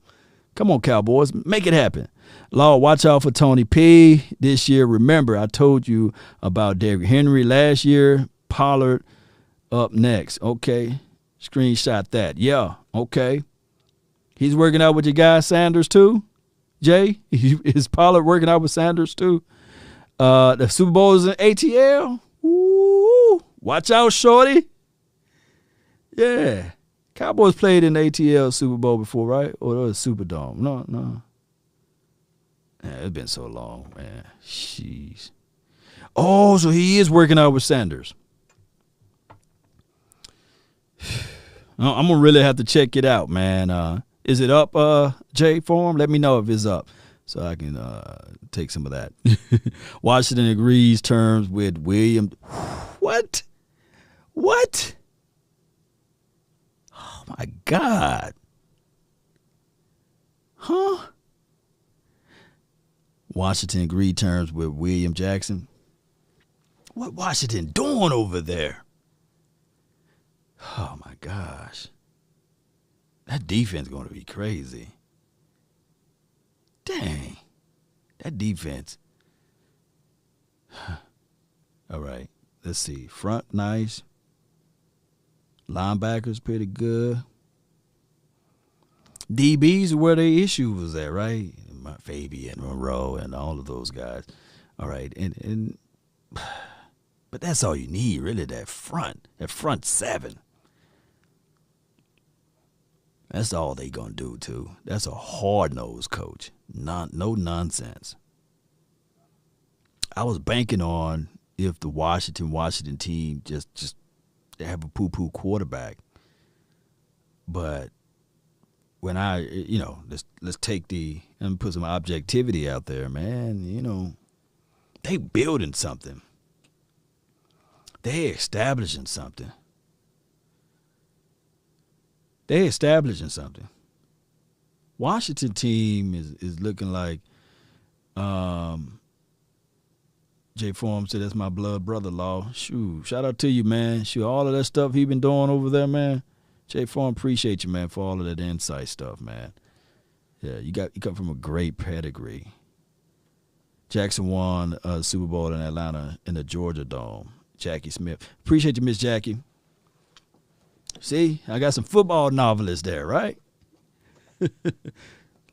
Cowboys. Make it happen. Lord, watch out for Tony P. this year. Remember, I told you about Derrick Henry last year. Pollard up next. Okay. Screenshot that. Yeah. Okay. He's working out with your guy Sanders too. Jay? Is Pollard working out with Sanders too? The Super Bowl is in ATL. Ooh, watch out, shorty. Yeah. Cowboys played in the ATL Super Bowl before, right? Or it was Superdome. No. Yeah, it's been so long, man. Jeez. Oh, so he is working out with Sanders. I'm going to really have to check it out, man. Is it up, Jay, for him? Let me know if it's up so I can take some of that. Washington agrees terms with William. What? Oh, my God. Huh? Washington agreed terms with William Jackson. What Washington doing over there? Oh, my gosh. That defense going to be crazy. Dang. That defense. All right. Let's see. Front, nice. Linebackers, pretty good. DBs are where the issue was at, right? Fabian, Monroe, and all of those guys. All right. And but that's all you need, really, that front seven. That's all they going to do, too. That's a hard-nosed coach. No nonsense. I was banking on if the Washington team just have a poo-poo quarterback. But when let's take and put some objectivity out there, man, they building something. They establishing something. Washington team is looking like Jay Form said, that's my blood brother-in-law. Shoot, shout out to you, man. Shoot, all of that stuff he been doing over there, man. Jay Form, appreciate you, man, for all of that insight stuff, man. Yeah, you come from a great pedigree. Jackson won Super Bowl in Atlanta in the Georgia Dome. Jackie Smith. Appreciate you, Miss Jackie. See, I got some football novelists there, right?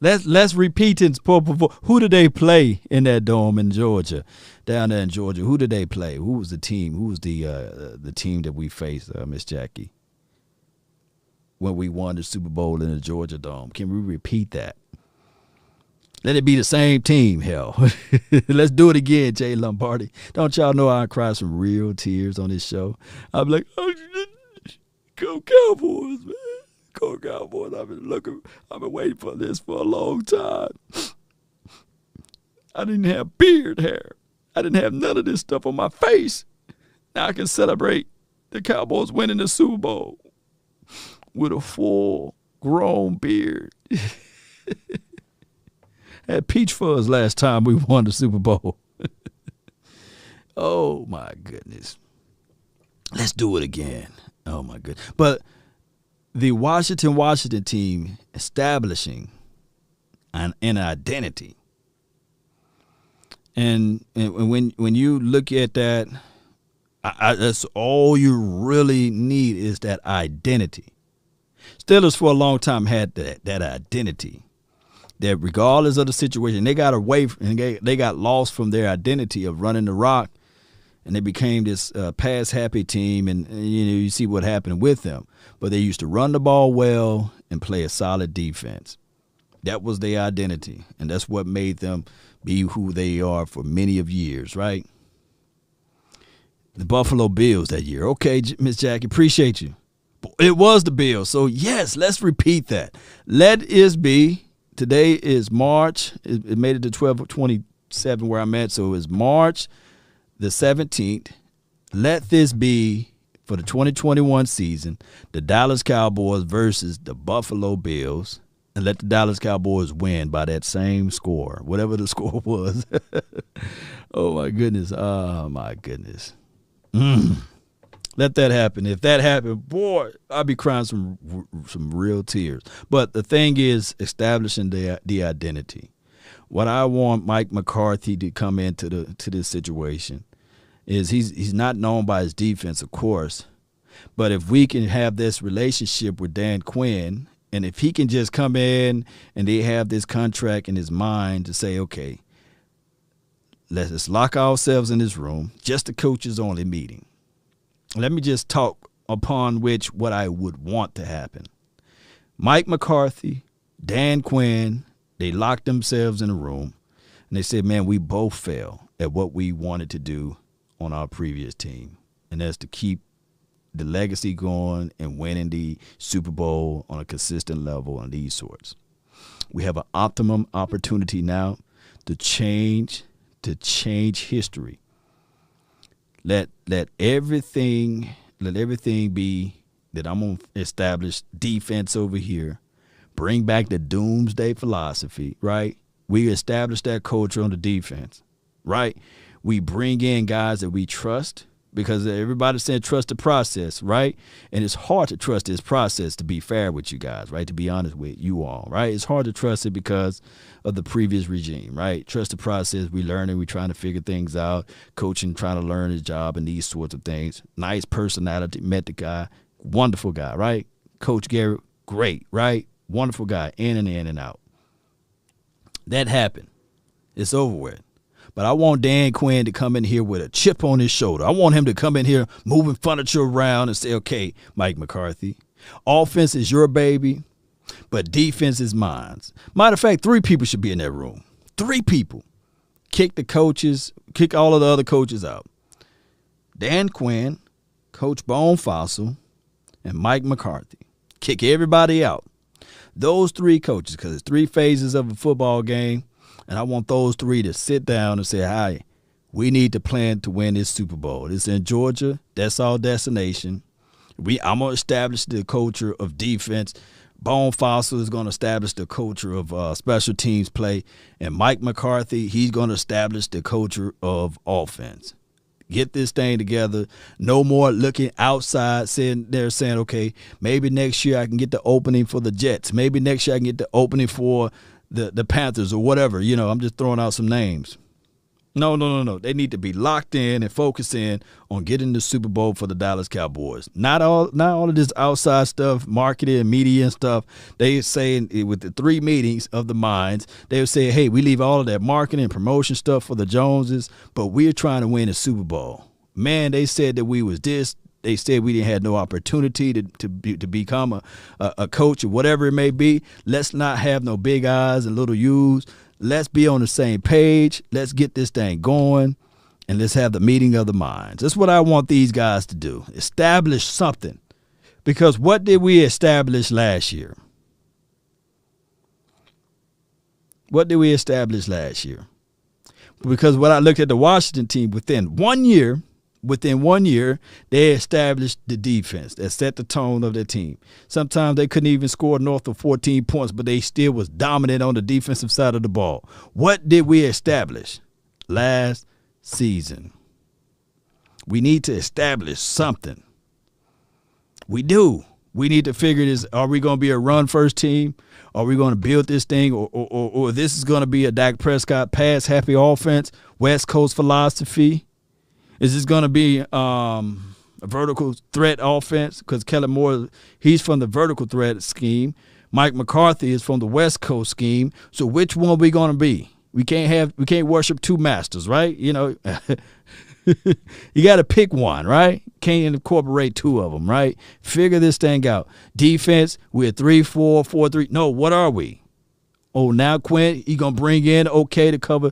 Let's repeat it. Who did they play in that dome in Georgia? Down there in Georgia, who did they play? Who was the team? Who was the team that we faced, Miss Jackie, when we won the Super Bowl in the Georgia Dome? Can we repeat that? Let it be the same team, hell. Let's do it again, Jay Lombardi. Don't y'all know I cry some real tears on this show? I'm like, oh, go Cowboys, man. Go Cowboys. I've been waiting for this for a long time. I didn't have beard hair. I didn't have none of this stuff on my face. Now I can celebrate the Cowboys winning the Super Bowl with a full grown beard. Had peach fuzz last time we won the Super Bowl. Oh, my goodness. Let's do it again. Oh, my goodness. But the Washington team establishing an identity. And when you look at that, that's all you really need is that identity. Steelers for a long time had that identity. That regardless of the situation, they got away and they got lost from their identity of running the rock, and they became this pass-happy team, and you see what happened with them. But they used to run the ball well and play a solid defense. That was their identity, and that's what made them be who they are for many of years, right? The Buffalo Bills that year. Okay, Miss Jackie, appreciate you. It was the Bills, so yes, let's repeat that. Let it be. Today is March. It made it to 12/27 where I'm at, so it's March the 17th. Let this be, for the 2021 season, the Dallas Cowboys versus the Buffalo Bills, and let the Dallas Cowboys win by that same score, whatever the score was. Oh, my goodness. Oh, my goodness. Let that happen. If that happened, boy, I'd be crying some real tears. But the thing is establishing the identity. What I want Mike McCarthy to come into this situation is he's not known by his defense, of course. But if we can have this relationship with Dan Quinn And if he can just come in and they have this contract in his mind to say, okay, let's lock ourselves in this room, just the coaches only meeting. Let me just talk upon which what I would want to happen. Mike McCarthy, Dan Quinn, they locked themselves in a room and they said, man, we both failed at what we wanted to do on our previous team. And that's to keep the legacy going and winning the Super Bowl on a consistent level and these sorts. We have an optimum opportunity now to change history. Let everything be that I'm going to establish defense over here, bring back the doomsday philosophy, right? We establish that culture on the defense, right? We bring in guys that we trust, because everybody said trust the process, right? And it's hard to trust this process, to be fair with you guys, right? To be honest with you all, right? It's hard to trust it because of the previous regime, right? Trust the process. We learning. We trying to figure things out. Coaching, trying to learn his job and these sorts of things. Nice personality. Met the guy. Wonderful guy, right? Coach Garrett, great, right? Wonderful guy, in and out. That happened. It's over with. But I want Dan Quinn to come in here with a chip on his shoulder. I want him to come in here moving furniture around and say, okay, Mike McCarthy, offense is your baby, but defense is mine. Matter of fact, 3 people should be in that room. 3 people. Kick the coaches, kick all of the other coaches out. Dan Quinn, Coach Bone Fossil, and Mike McCarthy. Kick everybody out. Those 3 coaches, because it's 3 phases of a football game. And I want those 3 to sit down and say, hey, we need to plan to win this Super Bowl. It's in Georgia. That's our destination. I'm going to establish the culture of defense. Bone Fossil is going to establish the culture of special teams play. And Mike McCarthy, he's going to establish the culture of offense. Get this thing together. No more looking outside, sitting there saying, okay, maybe next year I can get the opening for the Jets. Maybe next year I can get the opening for the Panthers or whatever. You know, I'm just throwing out some names. No. They need to be locked in and focused in on getting the Super Bowl for the Dallas Cowboys. Not all of this outside stuff, marketing and media and stuff. They say with the 3 meetings of the minds, they would say, hey, we leave all of that marketing and promotion stuff for the Joneses, but we're trying to win a Super Bowl. Man, they said that we was this. They said we didn't have no opportunity to become a coach or whatever it may be. Let's not have no big eyes and little U's. Let's be on the same page. Let's get this thing going, and let's have the meeting of the minds. That's what I want these guys to do. Establish something. Because what did we establish last year? What did we establish last year? Because when I looked at the Washington team, within 1 year, they established the defense that set the tone of their team. Sometimes they couldn't even score north of 14 points, but they still was dominant on the defensive side of the ball. What did we establish last season? We need to establish something. We do. We need to figure this. Are we going to be a run-first team? Are we going to build this thing? Or this is going to be a Dak Prescott pass-happy offense, West Coast philosophy? Is this going to be a vertical threat offense? Because Kellen Moore, he's from the vertical threat scheme. Mike McCarthy is from the West Coast scheme. So which one are we going to be? We can't worship 2 masters, right? You know, you got to pick one, right? Can't incorporate 2 of them, right? Figure this thing out. Defense, we're 3-4, 4-3. No, what are we? Oh, now Quinn, he going to bring in, okay, to cover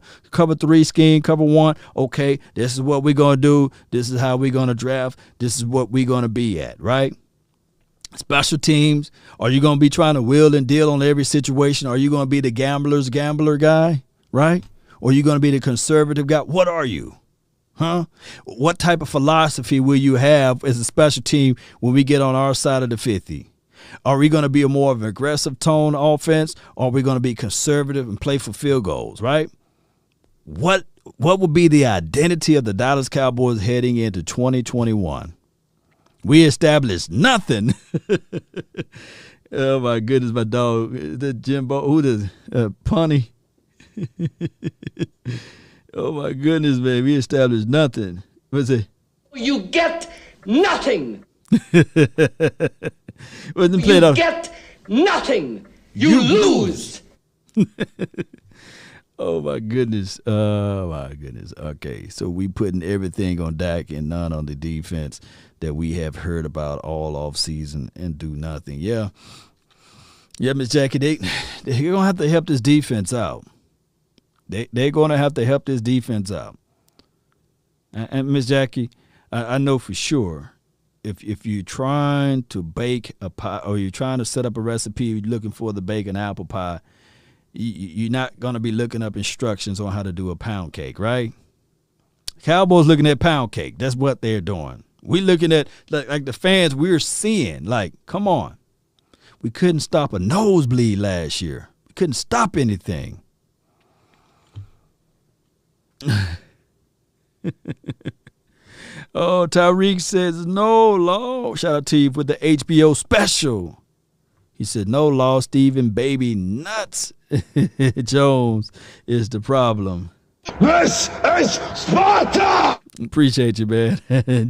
3 scheme, cover 1. Okay, this is what we're going to do. This is how we're going to draft. This is what we're going to be at, right? Special teams, are you going to be trying to wheel and deal on every situation? Are you going to be the gambler guy, right? Or are you going to be the conservative guy? What are you? Huh? What type of philosophy will you have as a special team when we get on our side of the 50? Are we going to be a more of an aggressive tone offense, or are we going to be conservative and play for field goals, right? What will be the identity of the Dallas Cowboys heading into 2021? We established nothing. Oh, my goodness, my dog. Is that Jimbo? Who the Punny? Oh, my goodness, man. We established nothing. What's it? You get nothing. Wasn't played You off. get Nothing. You lose. Oh my goodness. Oh my goodness. Okay, so we putting everything on Dak and none on the defense that we have heard about all off season and do nothing. Yeah, Miss Jackie, they're gonna have to help this defense out. They're gonna have to help this defense out. And Miss Jackie, I know for sure, if you're trying to bake a pie or you're trying to set up a recipe, you're looking for the bacon apple pie, you're not going to be looking up instructions on how to do a pound cake, right? Cowboys looking at pound cake. That's what they're doing. We looking at, like the fans we're seeing, like, come on. We couldn't stop a nosebleed last year. We couldn't stop anything. Oh, Tyreek says, no law. Shout out to you with the HBO special. He said, no law, Steven, baby nuts. Jones is the problem. This is Sparta! Appreciate you, man.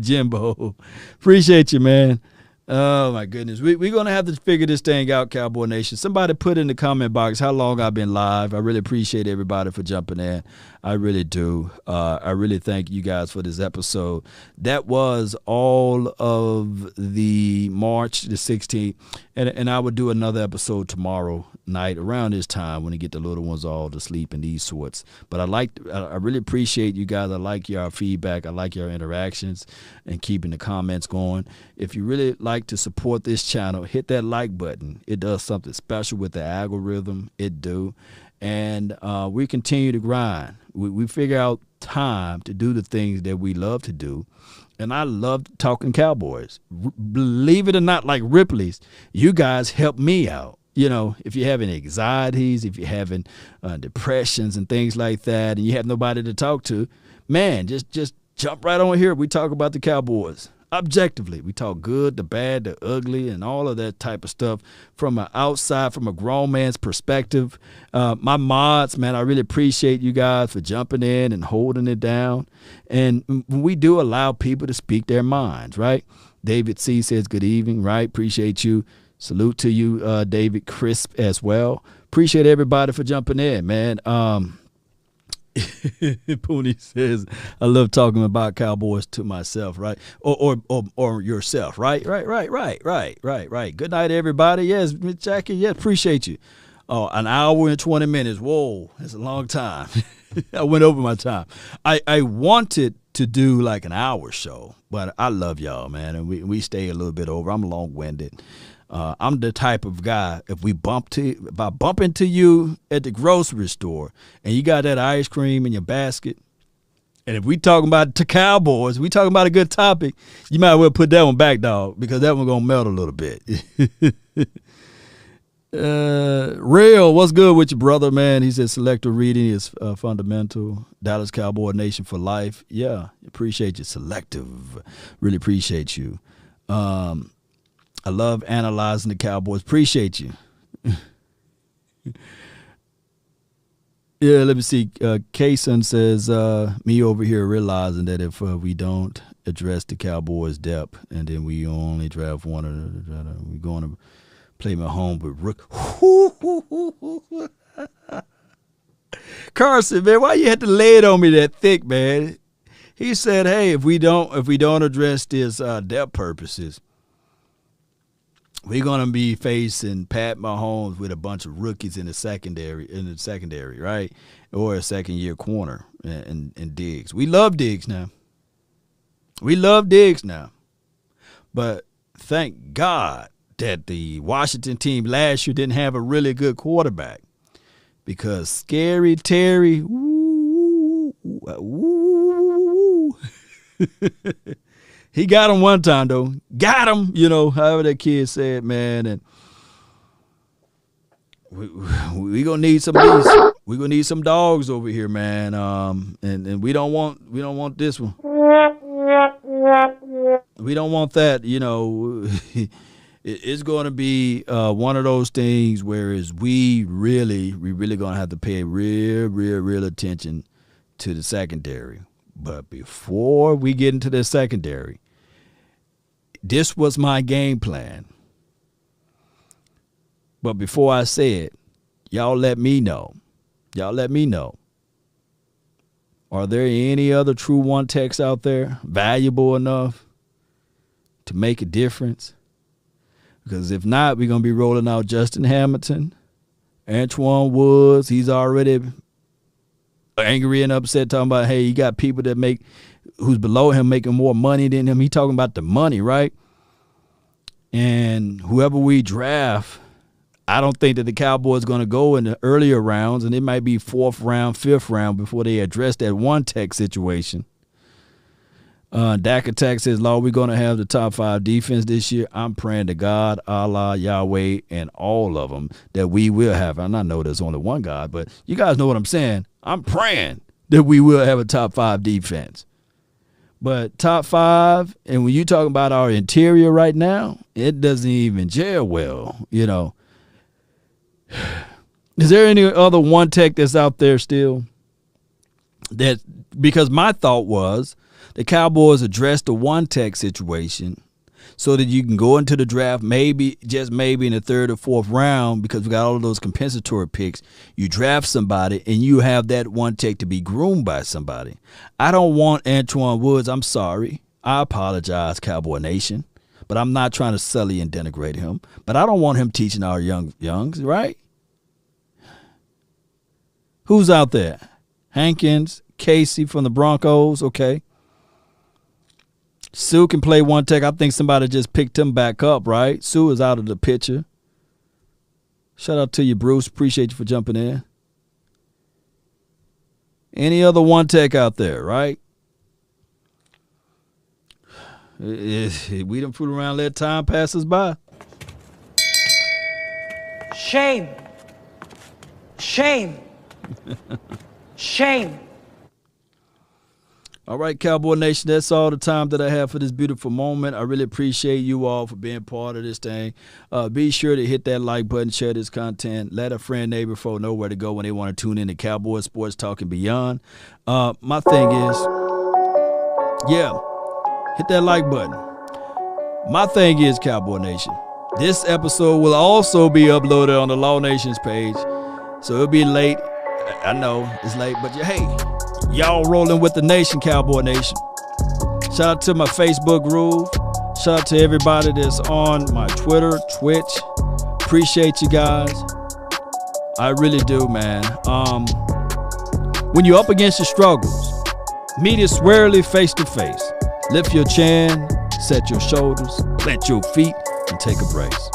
Jimbo. Appreciate you, man. Oh, my goodness. We're going to have to figure this thing out, Cowboy Nation. Somebody put in the comment box how long I've been live. I really appreciate everybody for jumping in. I really do. I really thank you guys for this episode. That was all of the March the 16th. And I would do another episode tomorrow night around this time when you get the little ones all to sleep and these sorts. But I really appreciate you guys. I like your feedback. I like your interactions and keeping the comments going. If you really like to support this channel, hit that like button. It does something special with the algorithm. It do. And we continue to grind. We figure out time to do the things that we love to do. And I love talking Cowboys. Believe it or not, like Ripley's, you guys help me out. You know, if you're having anxieties, if you're having depressions and things like that, and you have nobody to talk to, man, just jump right on here. We talk about the Cowboys. Objectively, we talk good, the bad, the ugly, and all of that type of stuff from an outside, from a grown man's perspective. My mods, man, I really appreciate you guys for jumping in and holding it down. And we do allow people to speak their minds, right? David C. says good evening, right? Appreciate you. Salute to you, David Crisp, as well. Appreciate everybody for jumping in, man. Poonie says, I love talking about Cowboys to myself, right? Or yourself, right? Right. Good night, everybody. Yes, Miss Jackie, yes, appreciate you. Oh, an hour and 20 minutes. Whoa, that's a long time. I went over my time. I wanted to do like an hour show, but I love y'all, man, and we stay a little bit over. I'm long-winded. I'm the type of guy, if I bump into you at the grocery store and you got that ice cream in your basket, and if we talking about the Cowboys, we talking about a good topic, you might well put that one back, dog, because that one going to melt a little bit. Real, what's good with you, brother, man? He said selective reading is fundamental. Dallas Cowboy Nation for life. Yeah, appreciate you. Selective. Really appreciate you. I love analyzing the Cowboys. Appreciate you. Yeah, let me see. Kaysen says, me over here realizing that if we don't address the Cowboys' depth and then we only draft one, we're going to play my home with Rook. Carson, man, why you had to lay it on me that thick, man? He said, hey, if we don't address this depth purposes, we're gonna be facing Pat Mahomes with a bunch of rookies in the secondary, right? Or a second-year corner and Diggs. We love Diggs now. But thank God that the Washington team last year didn't have a really good quarterback, because Scary Terry, he got him one time, though. Got him, however that kid said, man. And we gonna need some of these. We gonna need some dogs over here, man. And we don't want this one. We don't want that. It's going to be one of those things where we really gonna have to pay real attention to the secondary. But before we get into the secondary, this was my game plan. But before I say it, y'all let me know. Y'all let me know. Are there any other true one techs out there valuable enough to make a difference? Because if not, we're going to be rolling out Justin Hamilton, Antoine Woods. He's already angry and upset, talking about, hey, you got people that who's below him making more money than him. He talking about the money, right? And whoever we draft, I don't think that the Cowboys going to go in the earlier rounds, and it might be 4th round, 5th round before they address that one tech situation. Dak Attack says, Lord, we're going to have the top 5 defense this year. I'm praying to God, Allah, Yahweh, and all of them that we will have. And I know there's only one God, but you guys know what I'm saying. I'm praying that we will have a top 5 defense. But top 5, and when you talk about our interior right now, it doesn't even gel well, you know. Is there any other one tech that's out there still? Because my thought was the Cowboys address the one tech situation so that you can go into the draft maybe, just maybe in the 3rd or 4th round, because we got all of those compensatory picks. You draft somebody and you have that one tech to be groomed by somebody. I don't want Antoine Woods. I'm sorry. I apologize, Cowboy Nation. But I'm not trying to sully and denigrate him. But I don't want him teaching our youngs, right? Who's out there? Hankins, Casey from the Broncos, okay. Sue can play one tech. I think somebody just picked him back up, right? Sue is out of the picture. Shout out to you, Bruce. Appreciate you for jumping in. Any other one tech out there, right? We done fool around, let time pass us by. Shame. Shame. Shame. All right, Cowboy Nation, that's all the time that I have for this beautiful moment. I really appreciate you all for being part of this thing. Be sure to hit that like button, share this content, let a friend, neighbor, folk know where to go when they want to tune in to Cowboy Sports Talk and Beyond. My thing is, hit that like button. My thing is, Cowboy Nation, this episode will also be uploaded on the Law Nation's page, so it'll be late. I know it's late, but hey, y'all rolling with the nation, Cowboy Nation. Shout out to my Facebook groove. Shout out to everybody that's on my Twitter, Twitch. Appreciate you guys. I really do, man. When you're up against your struggles, meet it squarely face to face. Lift your chin, set your shoulders, plant your feet, and take a brace.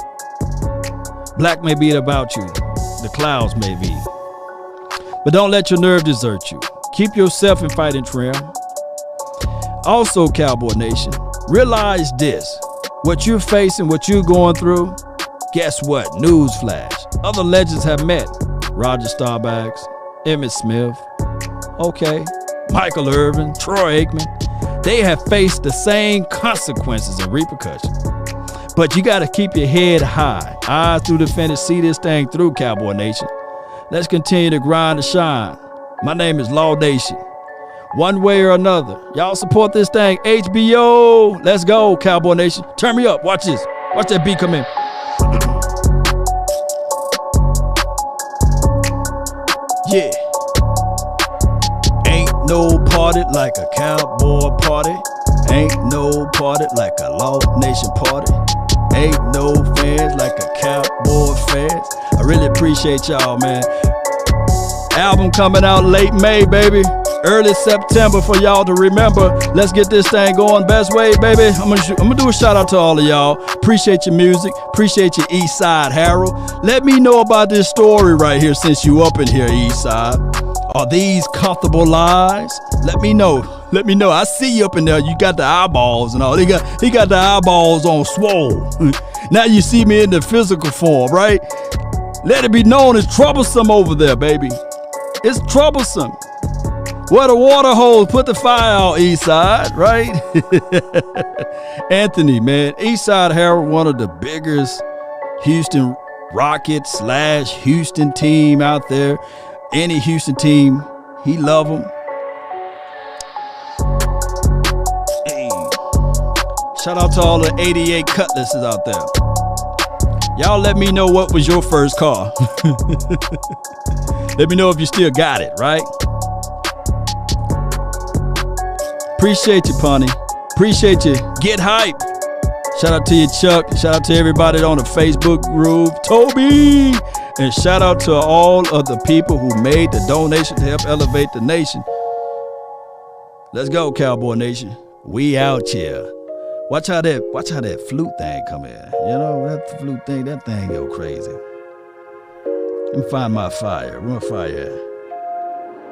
Black may be about you. The clouds may be. But don't let your nerve desert you. Keep yourself in fighting trim. Also, Cowboy Nation, realize this. What you're facing, what you're going through, guess what? Newsflash. Other legends have met. Roger Staubach, Emmitt Smith, Michael Irvin, Troy Aikman. They have faced the same consequences and repercussions. But you got to keep your head high. Eyes through the fence, see this thing through, Cowboy Nation. Let's continue to grind and shine. My name is Law Nation. One way or another. Y'all support this thing. HBO. Let's go, Cowboy Nation. Turn me up. Watch this. Watch that beat come in. Yeah. Ain't no party like a Cowboy party. Ain't no party like a Law Nation party. Ain't no fans like a Cowboy fans. I really appreciate y'all, man. Album coming out late May, baby. Early September for y'all to remember. Let's get this thing going. Best way, baby. I'm gonna do a shout out to all of y'all. Appreciate your music. Appreciate your East Side Harold. Let me know about this story right here since you up in here, East Side. Are these comfortable lies? Let me know. Let me know. I see you up in there. You got the eyeballs and all. He got the eyeballs on swole. Now you see me in the physical form, right? Let it be known it's troublesome over there, baby. It's troublesome. Where the water hose, put the fire out, East Side, right? Anthony, man. East Side Harold, one of the biggest Houston Rockets / Houston team out there. Any Houston team, he love them. Hey. Shout out to all the 88 Cutlasses out there. Y'all let me know what was your first car. Let me know if you still got it, right? Appreciate you, Punny. Appreciate you. Get hype. Shout out to you, Chuck. Shout out to everybody on the Facebook group. Toby. And shout out to all of the people who made the donation to help elevate the nation. Let's go, Cowboy Nation. We out here. Watch how that flute thing come in. You know, that flute thing, that thing go crazy. Let me find my fire. Where my fire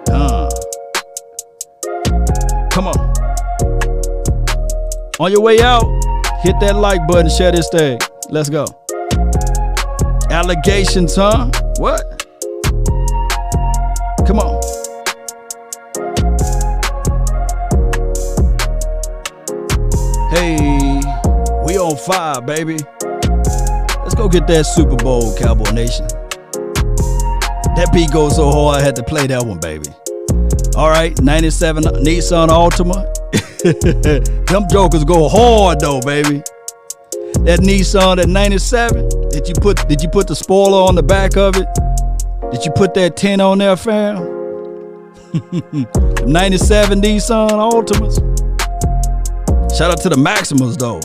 at? Come on. On your way out, hit that like button, share this thing. Let's go. Allegations, huh? What? Come on. Hey, we on fire, baby. Let's go get that Super Bowl, Cowboy Nation. That beat goes so hard, I had to play that one, baby. All right, 97 Nissan Altima. Them jokers go hard though, baby. That Nissan at 97, did you put the spoiler on the back of it? Did you put that 10 on there, fam? 97 Nissan Altimas. Shout out to the Maximas though.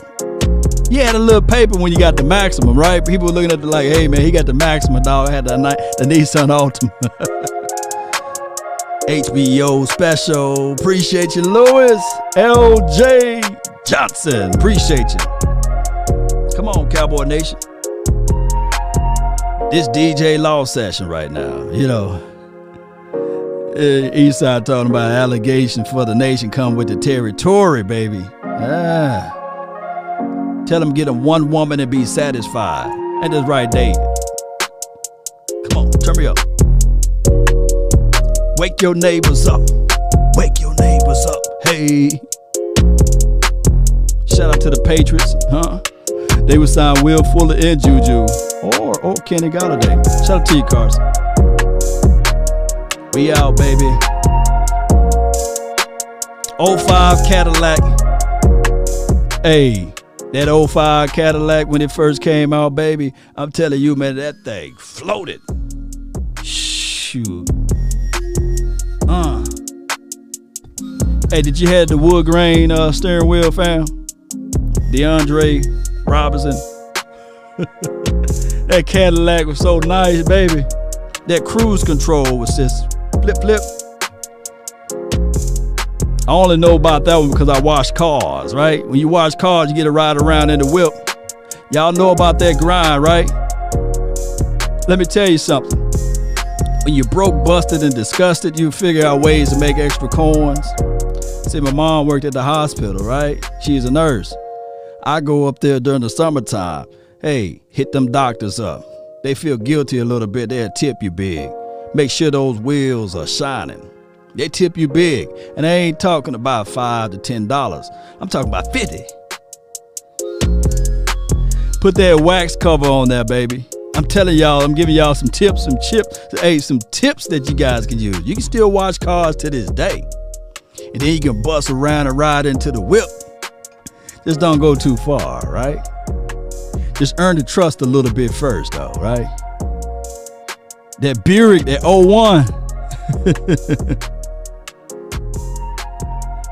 You had a little paper when you got the Maxima, right? People were looking at the like, hey man, he got the Maxima, dog. I had the Nissan Altima. HBO special. Appreciate you, Lewis. LJ Johnson. Appreciate you. Come on, Cowboy Nation. This DJ Law session right now, you know. Eastside talking about allegation for the nation come with the territory, baby. Tell them get them one woman and be satisfied. Ain't that right, David? Come on, turn me up. Wake your neighbors up. Wake your neighbors up. Hey. Shout out to the Patriots, huh? They would sign Will Fuller and Juju. Or Kenny Galladay. Shout out to you, Carson. We out, baby. 05 Cadillac. Hey, that 05 Cadillac when it first came out, baby. I'm telling you, man, that thing floated. Shoot. Hey, did you have the wood grain steering wheel, fam? DeAndre Robinson. That Cadillac was so nice, baby. That cruise control was just flip. I only know about that one because I wash cars, right? When you wash cars, you get to ride around in the whip. Y'all know about that grind, right? Let me tell you something. When you're broke, busted, and disgusted, you figure out ways to make extra coins. See, my mom worked at the hospital, right? She's a nurse. I go up there during the summertime. Hey, hit them doctors up. They feel guilty a little bit. They'll tip you big. Make sure those wheels are shining. They tip you big. And I ain't talking about $5 to $10. I'm talking about 50. Put that wax cover on there, baby. I'm telling y'all, I'm giving y'all some tips, some tips that you guys can use. You can still wash cars to this day. And then you can bust around and ride into the whip. Just don't go too far, right? Just earn the trust a little bit first, though, right? That Buick, that 01.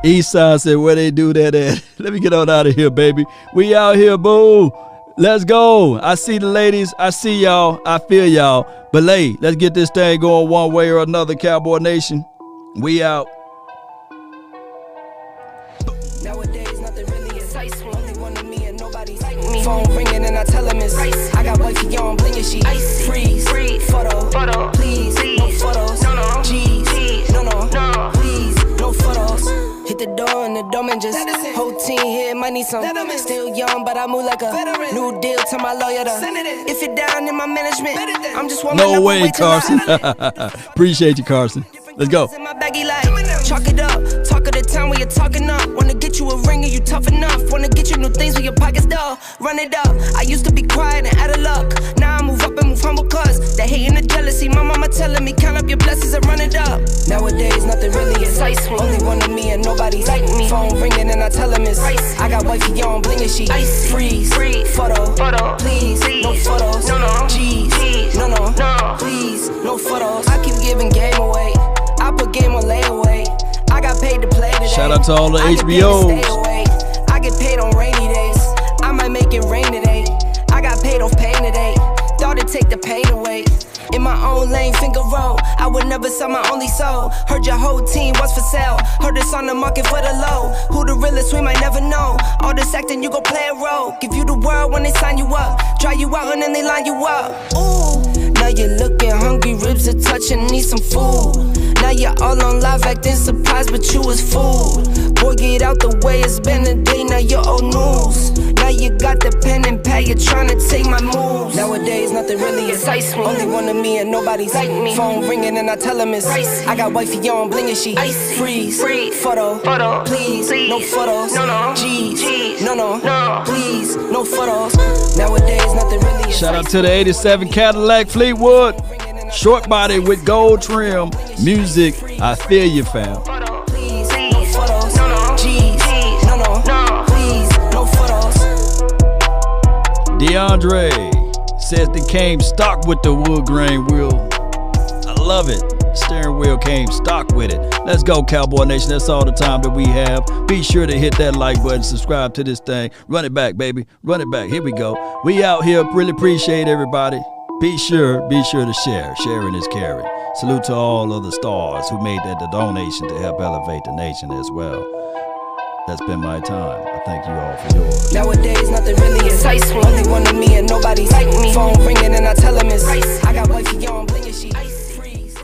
Eastside said, where they do that at? Let me get on out of here, baby. We out here, boo. Let's go. I see the ladies. I see y'all. I feel y'all. But hey, let's get this thing going one way or another, Cowboy Nation. We out. Nowadays, nothing really is ice. Only one of me and nobody's like me. Phone ringing and I tell him it's ice. I got wifey on bling and she freeze. Photo, please, no photos. No. G's, no, please, no photos. Hit the door and the doorman just whole team here might need some. Still young, but I move like a new deal to my lawyer. If you're down in my management, I'm just one. No way, Carson. Appreciate you, Carson. Let's go. Chalk it up, talk of the town where you're talking up. Wanna get you a ring and you tough enough. Wanna get you new things with your pockets dull. Run it up. I used to be quiet and out of luck. Now I move up and move humble cause the hate and the jealousy. My mama telling me count up your blessings and run it up. Nowadays nothing really is ice. Only one of me and nobody's like me. Phone ringing and I tell him it's ice. I got wifey on bling and she freeze. Photo, please, no photos. to all the HBOs. I get paid on rainy days. I might make it rain today. I got paid off pain today. Thought it'd take the pain away. In my own lane, finger roll. I would never sell my only soul. Heard your whole team was for sale. Heard it's on the market for the low. Who the realest, we might never know. All this acting, you gon' play a role. Give you the world when they sign you up. Try you out and then they line you up. Ooh, now you're looking hungry, ribs are touching, need some food. Now you're all on live acting surprised, but you was fooled. Boy, get out the way, it's been a day, now you're old news. Now you got the pen and pad, you're trying to take my moves. Nowadays, nothing really excites me. Only one of me and nobody's like me. Phone ringing and I tell him it's icy. I got wifey on blinging, she icy. Freeze, photo, please, no photos. No, G's, no, please, no photos. Nowadays, nothing really excites me. Shout out to the 87 Cadillac Fleetwood. Short body with gold trim. Music, I feel you, fam. DeAndre says they came stock with the wood grain wheel. I love it. Steering wheel came stock with it. Let's go, Cowboy Nation. That's all the time that we have. Be sure to hit that like button, subscribe to this thing. Run it back, baby. Run it back. Here we go. We out here. Really appreciate everybody. Be sure to share. Sharing is caring. Salute to all of the stars who made that the donation to help elevate the nation as well. That's been my time. I thank you all for yours. Nowadays, nothing really excites me. Only one of me and nobody's like me. Phone